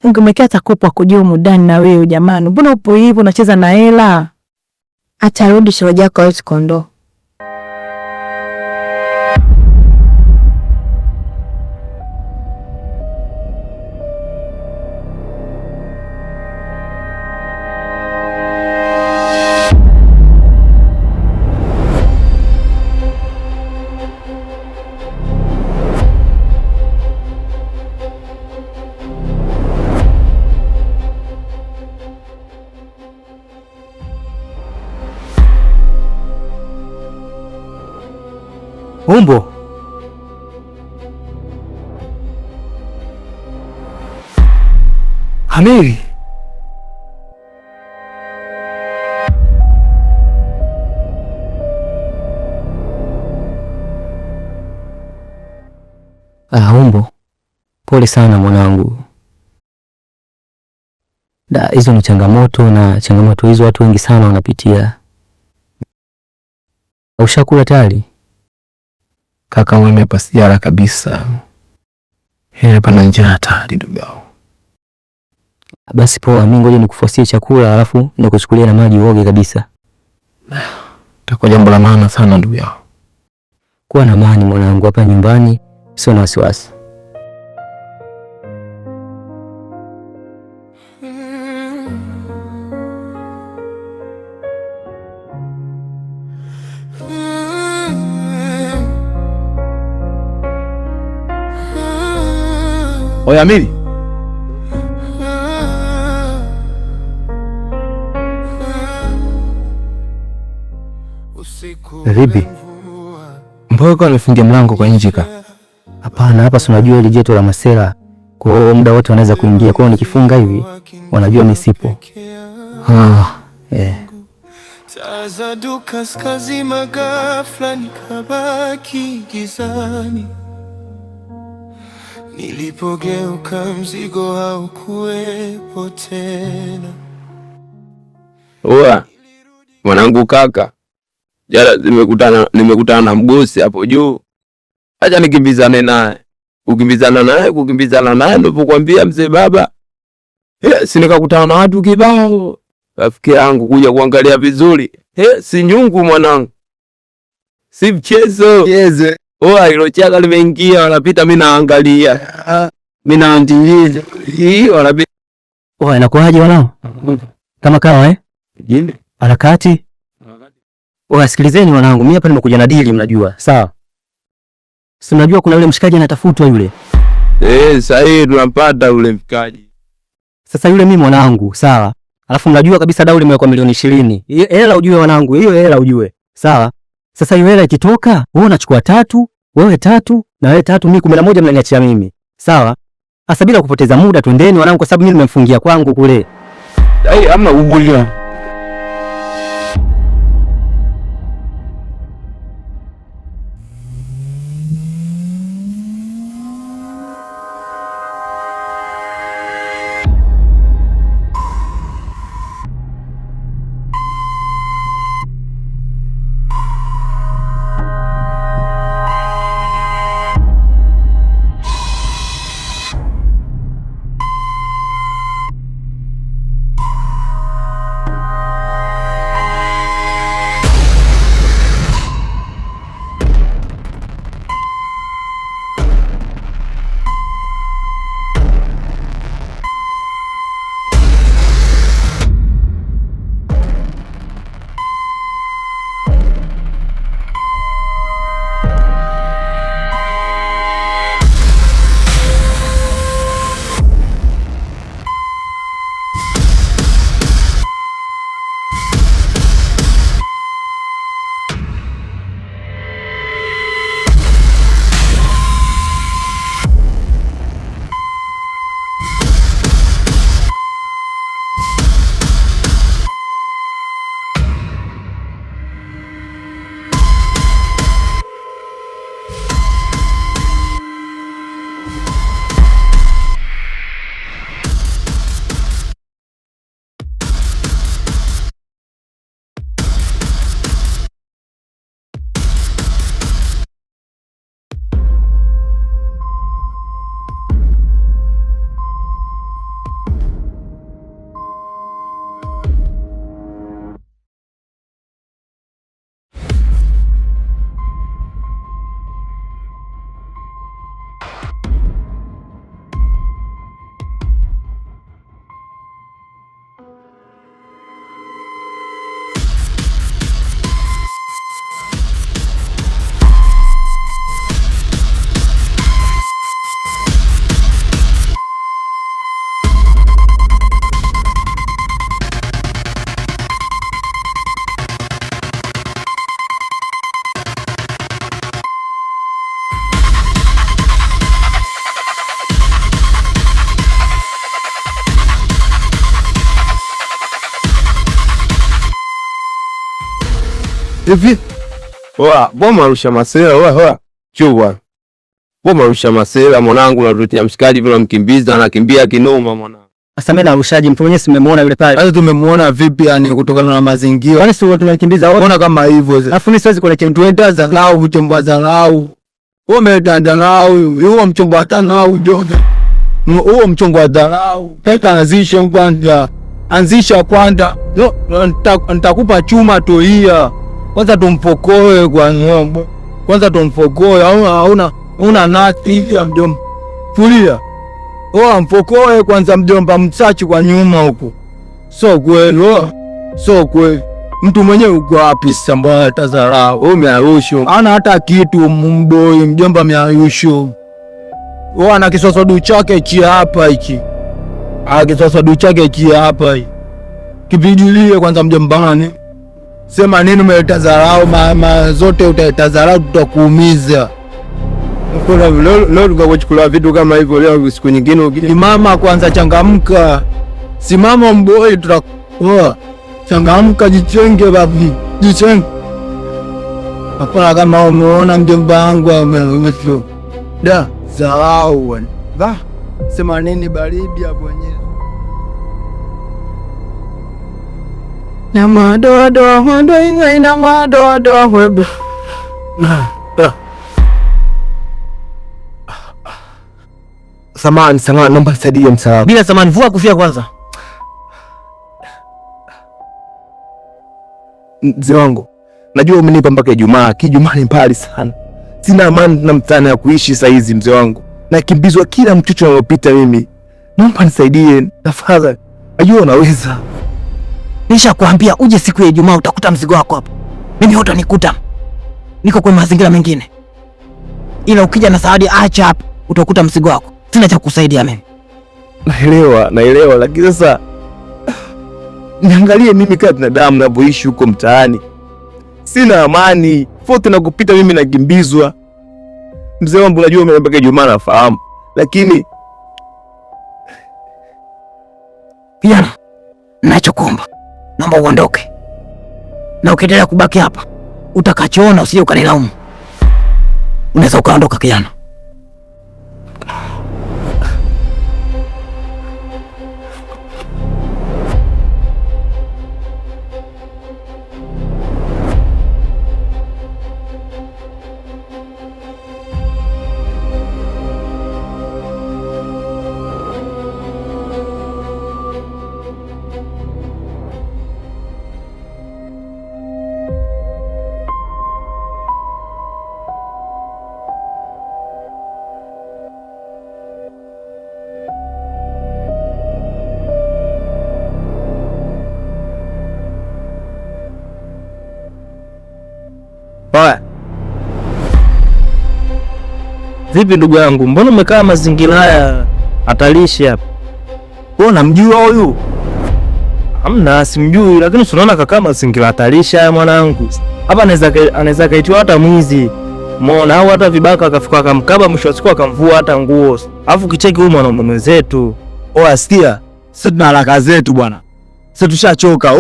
Ungemekea atakopa kujua mudani na wewe jamani. Mbona upo hivyo unacheza na hela? Atarudi shemeji yako hawezi kuondoa. Umbo. Hamiri. Umbo. Pole sana mwanangu. Hizo ni changamoto, na changamoto hizo watu wengi sana wanapitia. Ushakula tayari? Kaka wewe hapa siara kabisa. Hapa na njaa tayari ndugu yangu. Basi poa, mimi ngoja nikufosie chakula alafu nikuchukulie na maji uoge kabisa. Itakuwa jambo la maana sana ndugu yangu. Kuwa na amani mwanangu, hapa nyumbani sio na wasiwasi. Oya Amiri. Vipi? Mbona uko umefungia mlango kwa nje ka? Hapana, hapa si unajua ile jeto la masela. Kwa hiyo muda wote wanaweza kuingia. Kwa hiyo nikifunga hivi wanajua mimi sipo. Tazadu kaskazi magafla nikabaki gizani. Nilipogeuka mzigo haukuwepo tena. Oa mwanangu kaka, jana nimekutana na mgosi hapo juu. Acha nikimbizane naye. Kukimbizana naye ndio kukwambia mzee baba. Si nikakutana na watu kibao. Rafiki yangu kuja kuangalia vizuri. Si nyungu mwanangu. Si mchezo. Yeze. Oa hilo chaka limeingia, wanapita mimi naangalia. Mimi naandilia. Hii wanapita. Oa inakuaje wanao? Kama kawa Jini. Harakati. Oa sikilizeni wanangu, mimi hapa nimekuja na deal mnajua. Sawa. Si mnajua kuna yule mshikaji anatafutwa yule. Sasa hivi tunampata yule mshikaji. Sasa yule mimi mwanangu, sawa? Alafu mnajua kabisa dau limewekwa milioni 20. Hela ujue wanangu, hiyo hela ujue. Sawa? Sasa hiyo hela ikitoka, wewe unachukua 3, wewe 3 na wewe 3, mimi 11 mnaniachia mimi. Sawa? Sasa bila kupoteza muda twendeni wanangu, kwa sababu mimi nimemfungia kwangu kule. Ama ubulia. Hivi. Oa, boma arusha masela, oa. Chua. Boma arusha masela mwanangu na tutia mshikaji vile mkimbiza anakimbia kinoma mwanangu. Sasa mimi na arushaji mtu mwenyewe simemwona yule pale. Sasa tumemuona vipi yani kutokana na mazingira? Kwani sio tunakimbiza ona kama hivyo. Alafu ni siwezi kuelekea mtu enda za lao mchomba za lao. Wewe umeenda lao, huo mchomba tano au joga. Huo mchongo wa dharau. Peka anzisha kwanza. Nitakupa chuma toia. Kwanza tumpokoe kwa ng'ombe. Kwanza tumpokoe una nati hivi ya mjomba. Fulia. Mpokoe kwanza mjomba msachi kwa nyuma huko. So kweli. Mtu mwenyewe uko wapi samba tazarau. Umearusho. Ana hata kitu mboi mjomba miarusho. Ana kisosodu chake chia hapa hiki. Kisosodu chake chia hapa hiki. Kipigilie kwanza mjombani. Sema nini umetazarau zote utatazarau tutakuumiza. Kuna leo tukachukua vitu kama hivyo leo siku nyingine simama kwanza changamka. Simama mboi changamka jichenge babu. Jichenge. Hapana kama umeona mjomba wangu amesho. Da, zarau bwana. Sema nini baridi hapo wenyewe. Na madoa hondo ina madoa webe. Samahani, naomba nisaidie msaada. Bila samahani, vua kofia kwanza. Mzee wangu, najua umenipa mpaka Ijumaa. Ijumaa ni mbali sana. Sina amani na mtana ya kuishi saa hizi mzee wangu. Nakimbizwa kila mchucho unaopita mimi. Naomba nisaidie, tafadhali. Najua unaweza. Nishakwambia uje siku ya Ijumaa utakuta mzigo wako hapo. Mimi hutanikuta. Niko kwa mazingira mengine. Ila ukija na Saadi acha hapo utakuta mzigo wako. Sina cha kusaidia mimi. Naelewa lakini sasa niangalie mimi kama binadamu ninapoishi huko mtaani. Sina amani. Foto na kupita mimi nakimbizwa. Mzee wangu najua mimi mpaka Ijumaa nafahamu. Lakini pia ninachokuomba naomba uondoke. Na ukiendelea kubaki hapa utakachoona usije ukanilaumu. Unaweza ukaondoka kijana. Vipi ndugu yangu, mbona umekaa mazingira haya hatarishi hapa? wewe unamjua huyu? Hamna, simjui, lakini tunaona kaka mazingira hatarishi haya mwanangu. Hapa anaweza kaitwa hata mwizi. Muona au hata vibaka akafika akamkaba mwisho siku akamvua hata nguo. Alafu kicheki huyu mwanaume mwenzetu. Asikia. Sisi tuna haraka zetu bwana. Sisi tushachoka.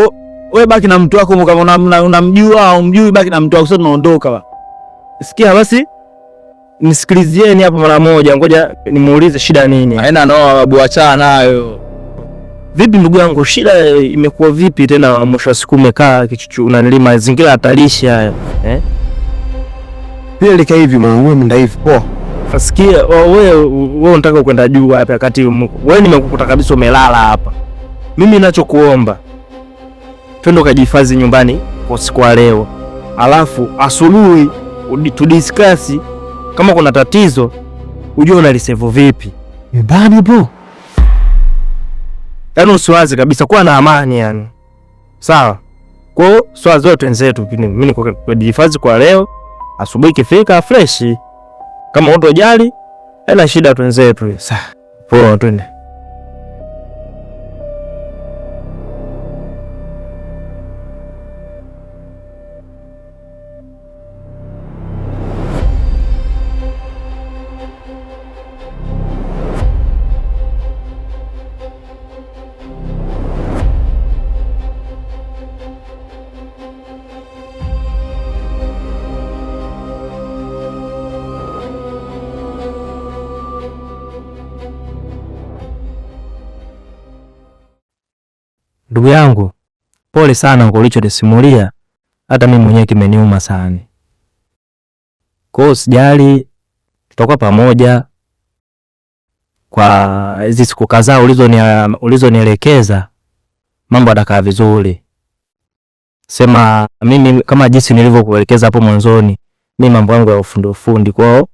Wewe baki na mtu wako kama unamjua au umjui, baki na mtu wako, sisi tunaondoka bwana. Sikia basi. Nisikilizieni hapa mara moja, ngoja nimuulize shida nini. Haina nao babu, achana nayo. Vipi ndugu yangu, shida imekuwa vipi tena mwisho siku umekaa kichuchu unanilima mazingira hatarishi haya? Pia lika hivi mwana, wewe mnda hivi poa. Asikia wewe unataka kwenda juu hapa wakati wewe nimekukuta kabisa umelala hapa. Mimi ninachokuomba twende ukajihifadhi nyumbani kwa siku ya leo. Alafu asubuhi tudiscuss kama kuna tatizo ujue unalisave vipi. Mbani bro. Yaani usiwaze kabisa, kuwa na amani yani. Sawa? Kwa hiyo swala zote wenzetu mimi niko kujihifadhi kwa leo. Asubuhi ikifika fresh. Kama utojali, haina shida wenzetu. Sawa. Poa, twende. Ndugu yangu, pole sana kwa ulichonisimulia. Hata mimi mwenyewe kimeniuma sana. Kwa hiyo usijali, tutakuwa pamoja kwa hizi siku kadhaa ulizonielekeza. Mambo yatakaa vizuri. Sema mimi kama jinsi nilivyokuelekeza hapo mwanzoni, mimi mambo yangu ya ufundi. Kwa hiyo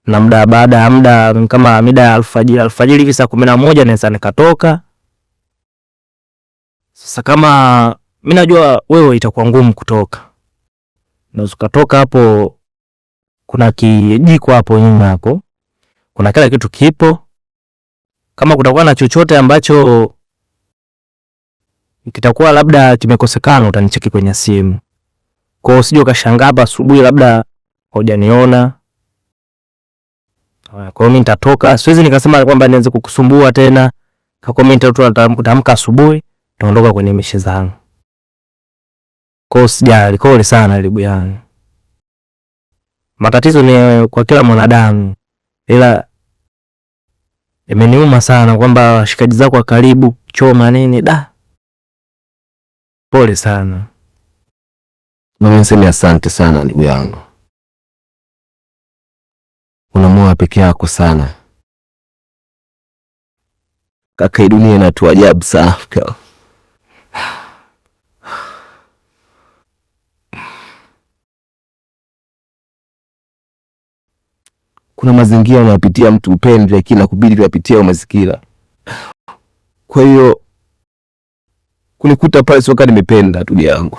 na muda baada ya muda kama mida ya alfajiri hivi saa 11 naweza nikatoka. Sasa kama mimi najua wewe itakuwa ngumu kutoka, na ukatoka hapo, kuna kijiko hapo nyuma hapo, kuna kila kitu kipo. Kama kutakuwa na chochote ambacho kitakuwa labda kimekosekana, utanicheki kwenye simu. Kwa hiyo usije ukashangaa hapa asubuhi labda hujaniona. Kwa hiyo mimi nitatoka, siwezi nikasema kwamba nianze kukusumbua tena. Kwa mimi nitaamka asubuhi, nitaondoka kwenye mishe zangu. Kwa hiyo usijali, pole sana ndugu yangu. Matatizo ni kwa kila mwanadamu, ila imeniuma sana kwamba washikaji zako wa karibu choma nini da. Pole sana. Mimi niseme asante sana ndugu yangu. Una moyo peke yako sana. Kaka, hii dunia inatu ajabu sana. Kuna mazingira unayopitia mtu upende, lakini nakubidi uyapitie mazingira. Kwa hiyo kunikuta pale sio kama nimependa ndugu yangu.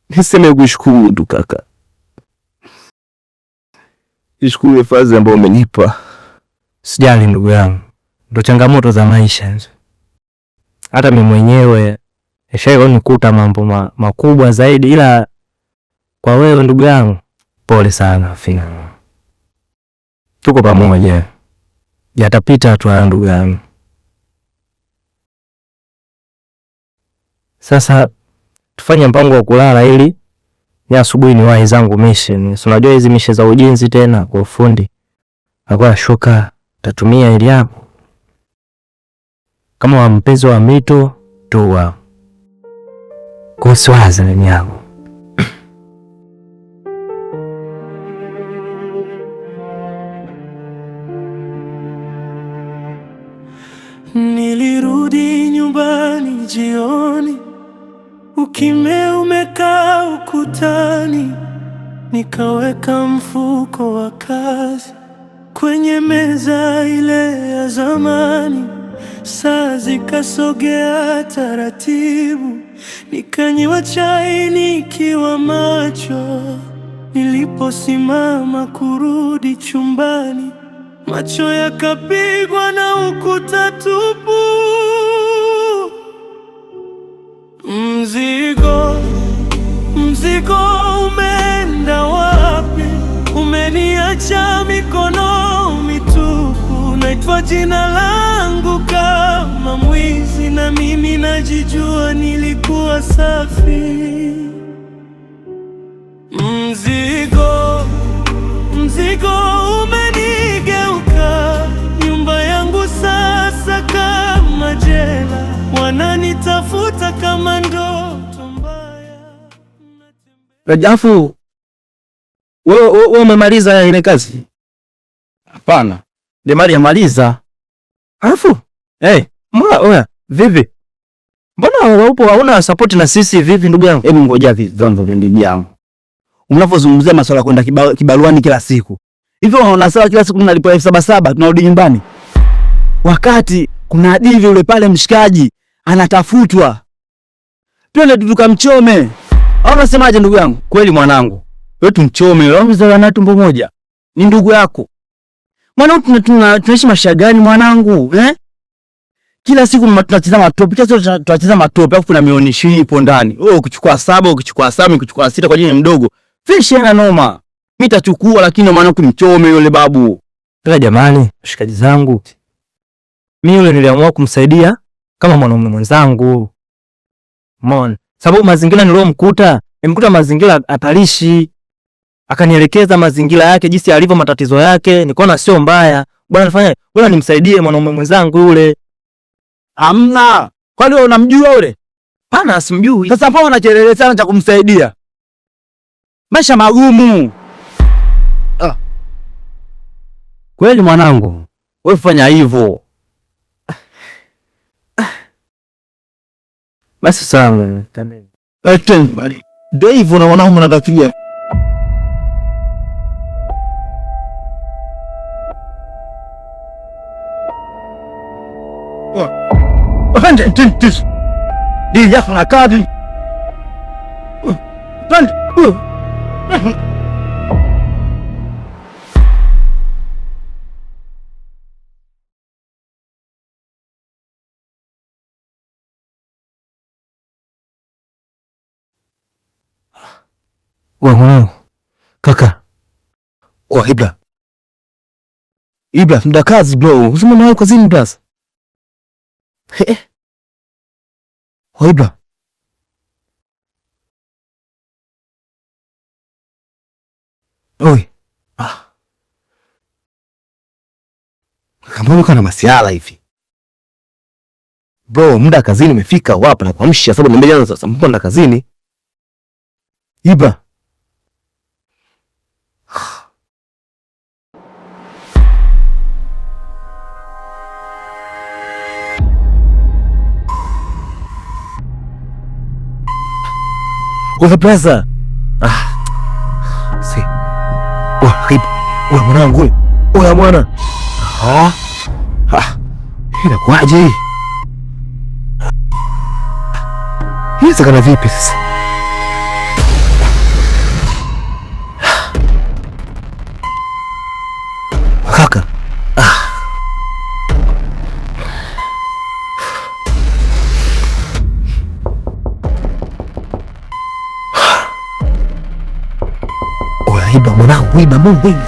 Niseme kushukuru tu kaka. Nishukuru fazi ambayo umenipa. Sijali ndugu yangu. Ndio changamoto za maisha hizo. Hata mimi mwenyewe nikuta mambo makubwa zaidi, ila kwa wewe ndugu yangu pole sana Fina. Tuko pamoja. Yatapita tu ndugu yangu. Sasa tufanye mpango wa kulala ili ni asubuhi ni wahi zangu mission. Unajua hizi mishe za ujenzi tena kwa ufundi. Akwa shoka tatumia ili hapo. Kama wa mpenzi wa mito tu kuswaza nini yangu. Nilirudi nyumbani jioni, ukimya umekaa ukutani, nikaweka mfuko wa kazi kwenye meza ile ya zamani. Saa zikasogea taratibu, nikanywa chai nikiwa macho. Niliposimama kurudi chumbani, macho yakapigwa na ukuta tupu. Mzigo umeenda wapi? Umeniacha mikono mitupu. Naitwa jina langu kama mwizi, na mimi najijua nilikuwa safi. Mzigo umenigeuka, nyumba yangu sasa kama jela. Wananitafuta kama ndoto mbaya. Rajafu, wewe umemaliza ile kazi? Hapana. Ndio mali yamaliza. Alafu, oya, vipi? Mbona upo hauna support na sisi vipi ndugu yangu? Hebu ngoja vizonzo ndugu yangu. Unapozungumzia masuala kwenda kibaruani kila siku. Hivyo unaona sawa kila siku tunalipo 7,700 tunarudi nyumbani. Wakati kuna hadithi yule pale mshikaji anatafutwa. Twende tukamchome. Au unasemaje ndugu yangu? Kweli mwanangu. Wewe tumchome, wewe mzao na tumbo moja. Ni ndugu yako. Mwanangu tunaishi maisha gani mwanangu? Kila siku tunacheza matope, kila tunacheza matope, alafu kuna milioni 20 ipo ndani. Wewe ukichukua 7, ukichukua 7, ukichukua 6 kwa jini mdogo. Fish yana noma. Mimi nitachukua, lakini mwanangu mchome yule babu. Pela jamani, shikaji zangu. Mimi yule niliamua kumsaidia kama mwanaume mwenzangu. Mon, sababu mazingira niliyomkuta, nimekuta mazingira hatarishi. akanielekeza mazingira yake, jinsi alivyo, matatizo yake. Nikaona sio mbaya bwana, nifanye bwana, nimsaidie mwanaume mwenzangu yule. Hamna. Kwani wewe unamjua yule? Pana, simjui. Sasa mbona unachelele sana cha kumsaidia? Maisha magumu. Kweli mwanangu, wewe fanya hivyo. Basi sawa, tameni. Bali. Ndio hivyo na wanaume wanatakia. Afande, tintis. Di yako na kadi. Afande. Mwanangu. Kaka. Ibra. Ibra, muda kazi bro. Usema nawe kwa zini plus. Ibra. Oi. Kama uko na masiala hivi. Bro, muda kazini umefika, wapi na kuamsha sababu nimeanza sasa mpo na kazini. Ibra. Kwa pesa. Si. Wa mwanangu. Oya mwana. Ila kwaje hii? Hii sakana vipi sasa? Kaka. Iba mwanangu, iba Mungu hivi.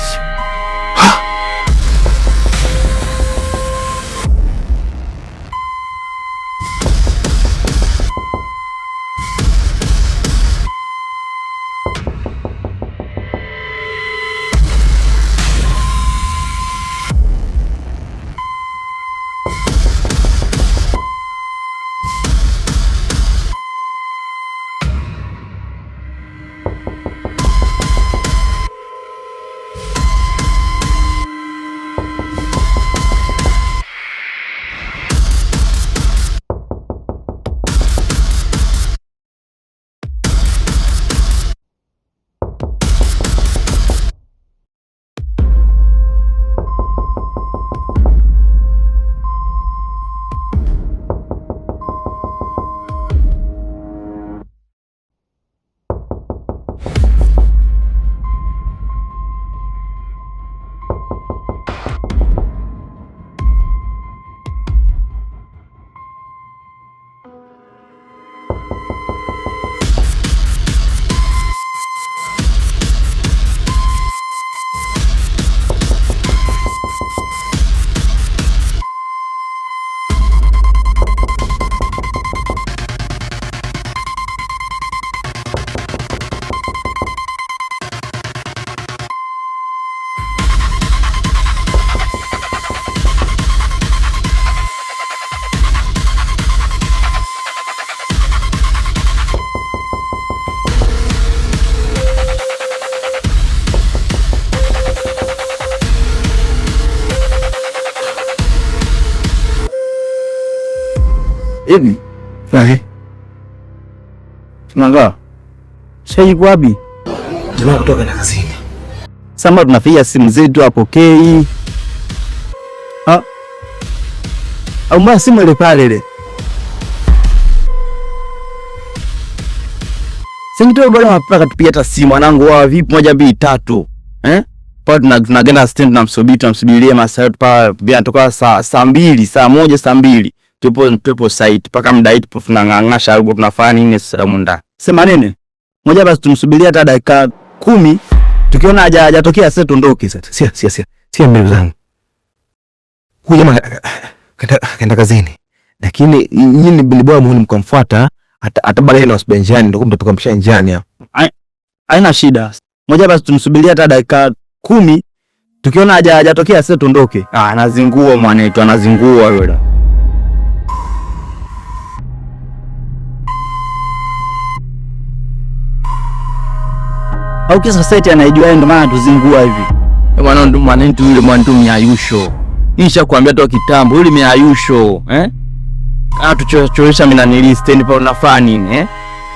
Hivi. Sahi. Tunanga. Shai wapi? Jamaa kutoka na kazini. Sasa tunafikia simu zetu apokei. Au mbona simu ile pale ile? Singito bado hapa katupigia hata simu wanangu wao vipi 1 2 3. Kwa tunagenda stand na msubirie masaa pa vya toka saa 2, saa 1, saa 2. Tupo site paka muda hii tupo tunang'angasha huko tunafanya nini sasa munda. Sema nini? Moja basi tumsubiria hata dakika 10 tukiona hajatokea sasa tuondoke sasa. Sia mbele zangu. Huyu jamaa kaenda kazini. Lakini yini bilibwa muhimu mkamfuata hata baada ya hospitali ndio mtatoka msha njiani hapo. Haina shida. Moja basi tumsubiria hata dakika 10. Tukiona hajatokea sasa tuondoke. Anazingua mwanetu, anazingua yule. Au kisa sasa anaijua ndio maana tuzingua hivi. Mwanetu yule mwantu miayusho. Nisha kuambia toa kitambo yule miayusho, tuchoresha mimi na niliste ndipo unafanya nini,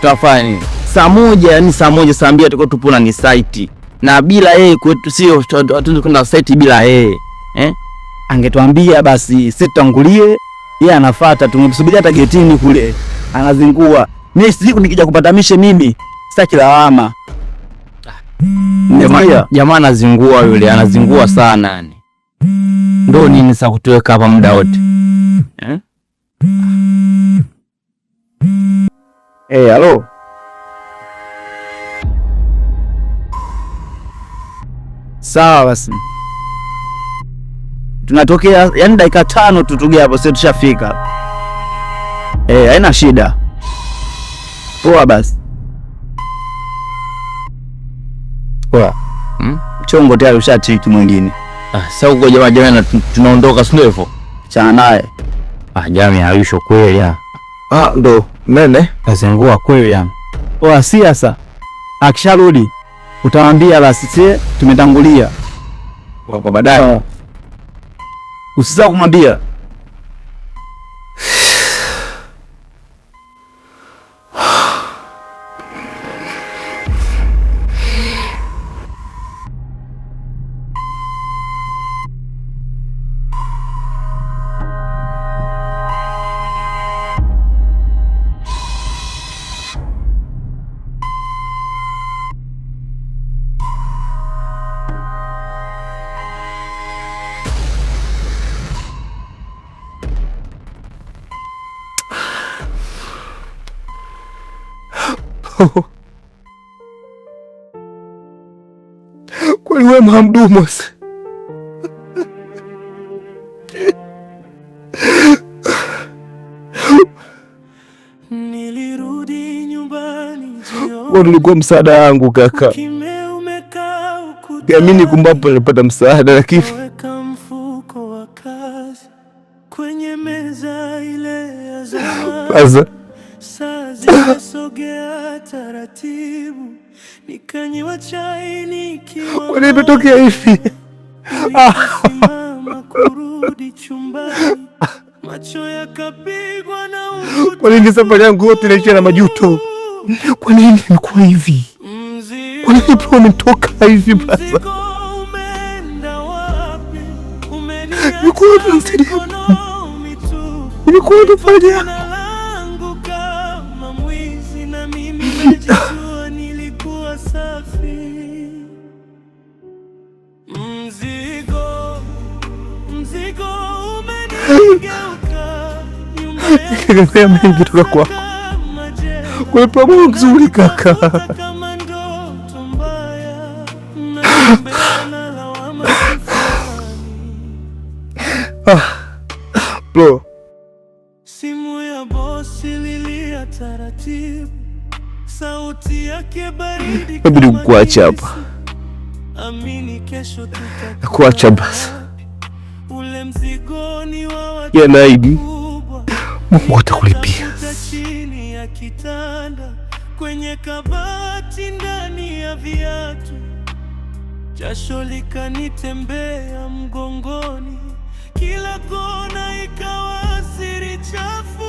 Tutafanya nini? Saa moja saa 2 tuko tupo na ni site. Na bila yeye kwetu sio hatuwezi kwenda site bila yeye. Angetuambia basi sisi tutangulie, yeye anafuata, tumsubiria hata getini kule. Anazingua. Mimi siku nikija kupatamisha mimi, sitaki lawama. Jamaa anazingua yule, anazingua sana yani. Ndio nini sasa kutuweka hapa muda wote? Halo. Sawa basi. Tunatokea yani dakika 5 tutuge hapo, sisi tushafika. Haina shida. Poa basi. Poa. Chongo tayari ushatiki mwingine. Sasa uko jamaa tunaondoka sio hivyo? Chana naye. Jamii hayusho kweli ndo nene kazengua kweli yani. Poa siasa. Akisharudi utawaambia basi sisi tumetangulia. Kwa baadaye. Usisahau kumwambia. Kwani wewe Mhamdumos? Nilirudi nyumbani jioni. Ulikuwa msaada wangu kaka. Kiamini kumbapo nilipata msaada lakini weka mfuko wa kazi kwenye meza ile ya zamani. Saa zimesogea taratibu, nikanywa chai nikiwa. Kwa nini imetokea hivi? Mama kurudi chumbani, macho yakapigwa na ukuta. Kwa nini safari yangu yote inaishia na majuto? Kwa nini imekuwa hivi? Kwa nini bro umetoka hivi basa? Nikuwa tunasaidia. Nikuwa tunafanya. Najua nilikuwa safi. Mzigo umenigeuka. Nyumba mengi toka kwako. Kwa pamoja nzuri kaka. Kama ndoto mbaya. Natembea na lawama kifuani. Bro. Simu ya bosi lilia taratibu. Sauti yake baridi. Inabidi kukuacha hapa. Amini kesho tutakuwa. Kuacha basi. Ule mzigo ni wa watu. Yanaidi. Mungu atakulipia. Chini ya kitanda, kwenye kabati, ndani ya viatu. Jasho likanitembea mgongoni. Kila kona ikawa siri chafu.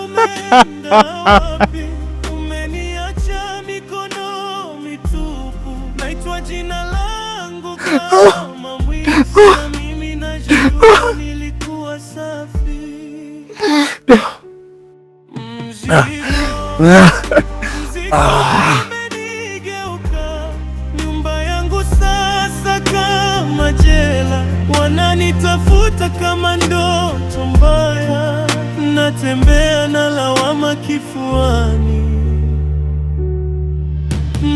Umeenda wapi? Umeniacha mikono mitupu. Naitwa jina langu kama mwizi, na mimi najua nilikuwa safi. Mzigo umenigeuka. Nyumba yangu sasa kama jela. Wananitafuta kama ndoto mbaya. Natembea na lawama kifuani.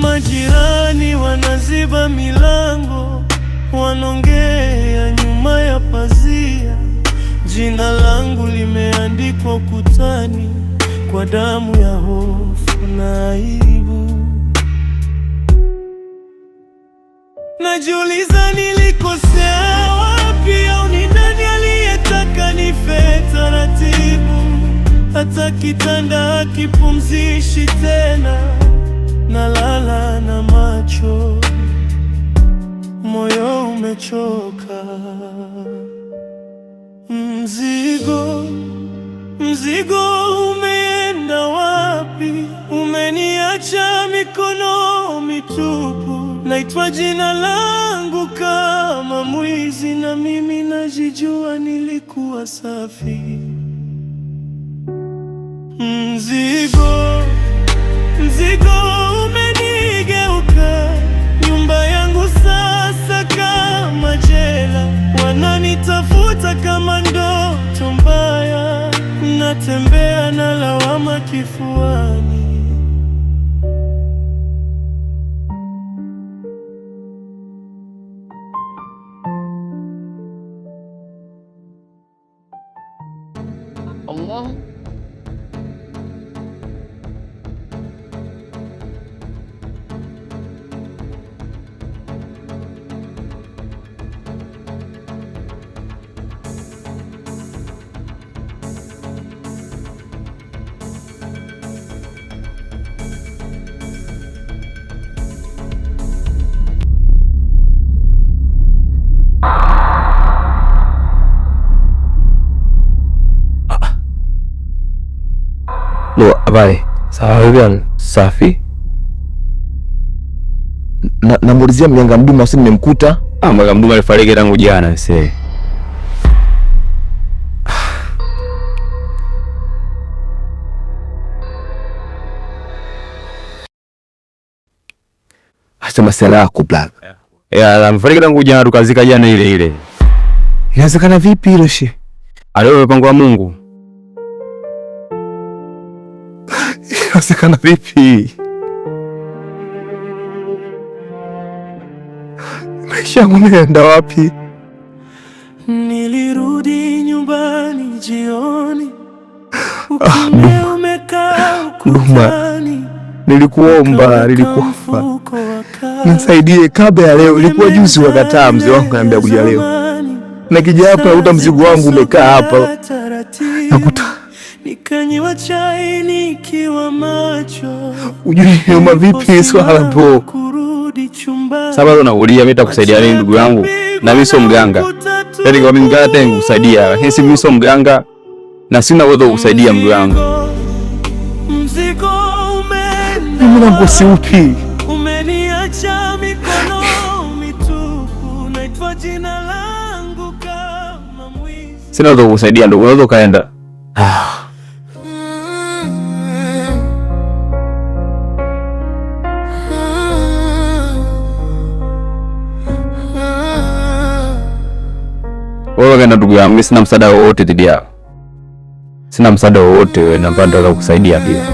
Majirani wanaziba milango, wanaongea nyuma ya pazia. jina langu limeandikwa ukutani kwa damu ya hofu na aibu. Najiuliza nilikosea wapi, au ni nani aliyetaka nife taratibu? Hata kitanda hakipumzishi tena, nalala na macho, moyo umechoka. Mzigo umeenda wapi? Umeniacha mikono mitupu. Naitwa jina langu kama mwizi, na mimi najijua nilikuwa safi. Mzigo umenigeuka, nyumba yangu sasa kama jela. Wananitafuta kama ndoto mbaya, natembea na lawama kifuani. Allah. Lo, habari. Sawa bwana. Safi. Namuulizia mganga Mduma, si nimemkuta? Mganga Mduma alifariki tangu jana ese. Hata masala yako black. Alifariki tangu jana, tukazika jana ile. Inawezekana vipi hilo shi? Alio mpango wa Mungu. Inawezekana vipi? Maisha yangu yanaenda wapi? Nilirudi nyumbani jioni, ukimya umekaa ukutani. Nilikuomba nisaidie kabla ya leo. Ilikuwa juzi wakataa, mzee wangu ananiambia kuja leo. Na kija hapa nakuta mzigo wangu umekaa hapa. Nakuta nikanywa chai nikiwa macho. Ujui nyuma vipi swala bro? Sababu naulia mimi nitakusaidia nini ndugu yangu? Na mimi sio mganga. Yaani kwa mimi mganga tena kusaidia. Lakini si mimi sio mganga na sina uwezo kusaidia ndugu yangu. Mzigo mimi na ngosi upi? Umeniacha mikono mitupu. Naitwa jina langu kama mwizi. Sina uwezo kusaidia ndugu, unaweza kaenda. Wewe kaenda ndugu yangu, mimi sina msaada wowote dhidi yako. Sina msaada wowote wewe na mpanda za kusaidia pia.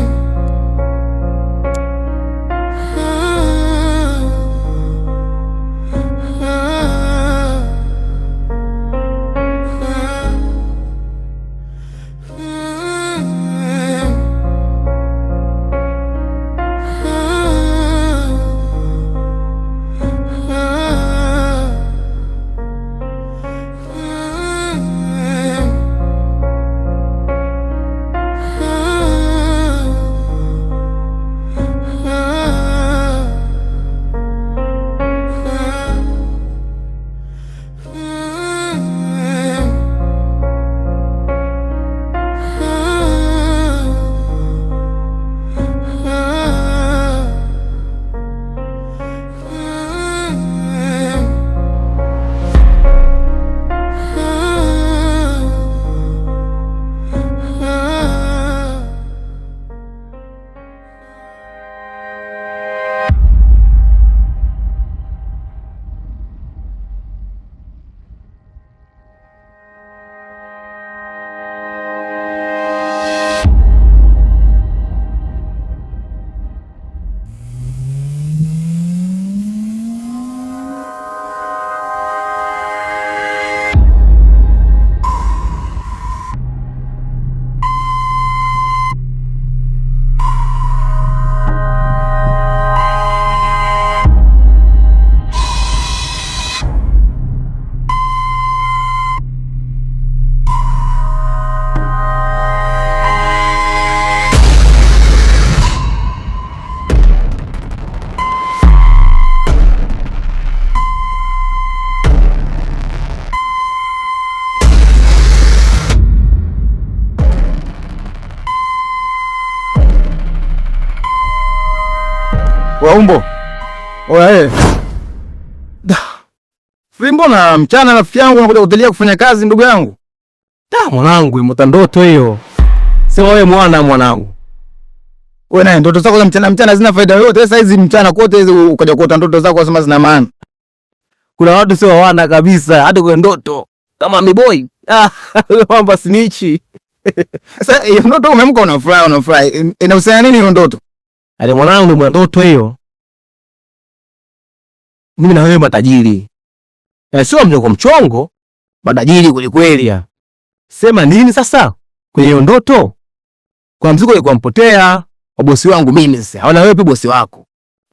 Wa umbo. Oya mbona mchana rafiki yangu unakuja hotelia kufanya kazi ndugu yangu? Mwanangu, imota ndoto hiyo. Sema wewe mwanangu. Wewe naye ndoto zako za mchana zina faida yoyote. Sasa hizi mchana kote hizi ukaja kuota ndoto zako wasema zina maana. Kuna watu sio wana kabisa hata kwa ndoto. Kama miboy. Mambo sinichi. Sasa hiyo ndoto umeamka unafurahi. Inahusiana nini hiyo ndoto? Ale mwanangu, ndio ndoto hiyo. Mimi na wewe matajiri. Sio mchongo, matajiri kweli kweli. Sema nini sasa? Kwenye hiyo ndoto. Kwa mzigo ulikuwa mpotea, wa bosi wangu mimi sasa. Haona wewe bosi wako.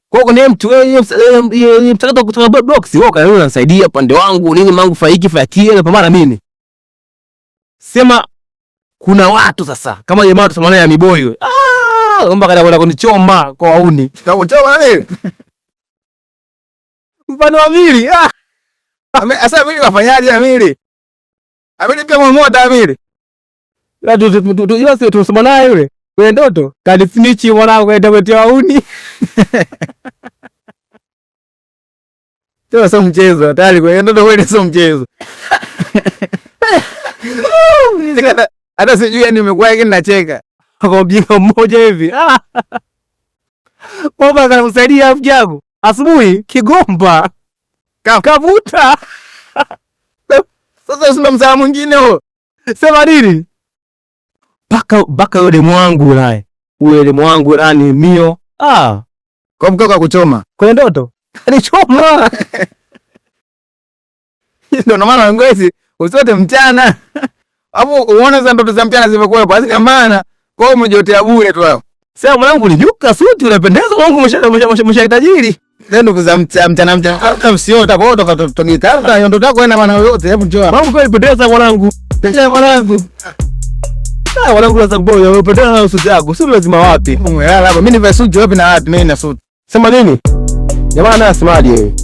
Kwa hiyo ni mtu wewe mtakato kutoka box, wewe kana unasaidia pande wangu, nini mangu faiki fakie na pambana mimi. Sema kuna watu sasa, kama jamaa tusamana ya miboyo. Omba kada kwenda kunichoma kwa wauni. Kuchoma nini? Mfano wa mili. Sasa mimi wafanyaje Amiri? Amiri pia mmoja Amiri. Yule tunasoma naye yule. Kwenye ndoto, kanifinichi mwanangu kwenda kwetia wauni. Sio mchezo, tayari kwenye ndoto wewe sio mchezo. Hata sijui yani umekuwa yake ninacheka. Kwa mjinga mmoja hivi. Baba anakusaidia afya yako. Asubuhi Kigomba. Kavuta. Sasa usina mzaa mwingine huo. Sema nini? Baka yule mwangu naye. Yule mwangu nani mio. Kwa mkaka kuchoma. Kwenye ndoto. Alichoma. Ndio maana ngwezi usote mchana. Hapo uone za ndoto za mchana zimekuwa basi kama maana kwa hiyo umejotea bure tu hapo. Sasa mwanangu ulijuka suti unapendeza wangu mshahidi. Ndio kuzaa mchana hata msiota kwa hiyo tokitaka hiyo ndoto yako ina maana yote. Hebu njoo. Mambo kwa ipendeza mwanangu. Mwanangu. Mwanangu lazima boya unapendeza na suti yako. Sio lazima wapi. Mimi nivae suti wapi na wapi mimi na suti. Sema nini? Jamaa na asemaje?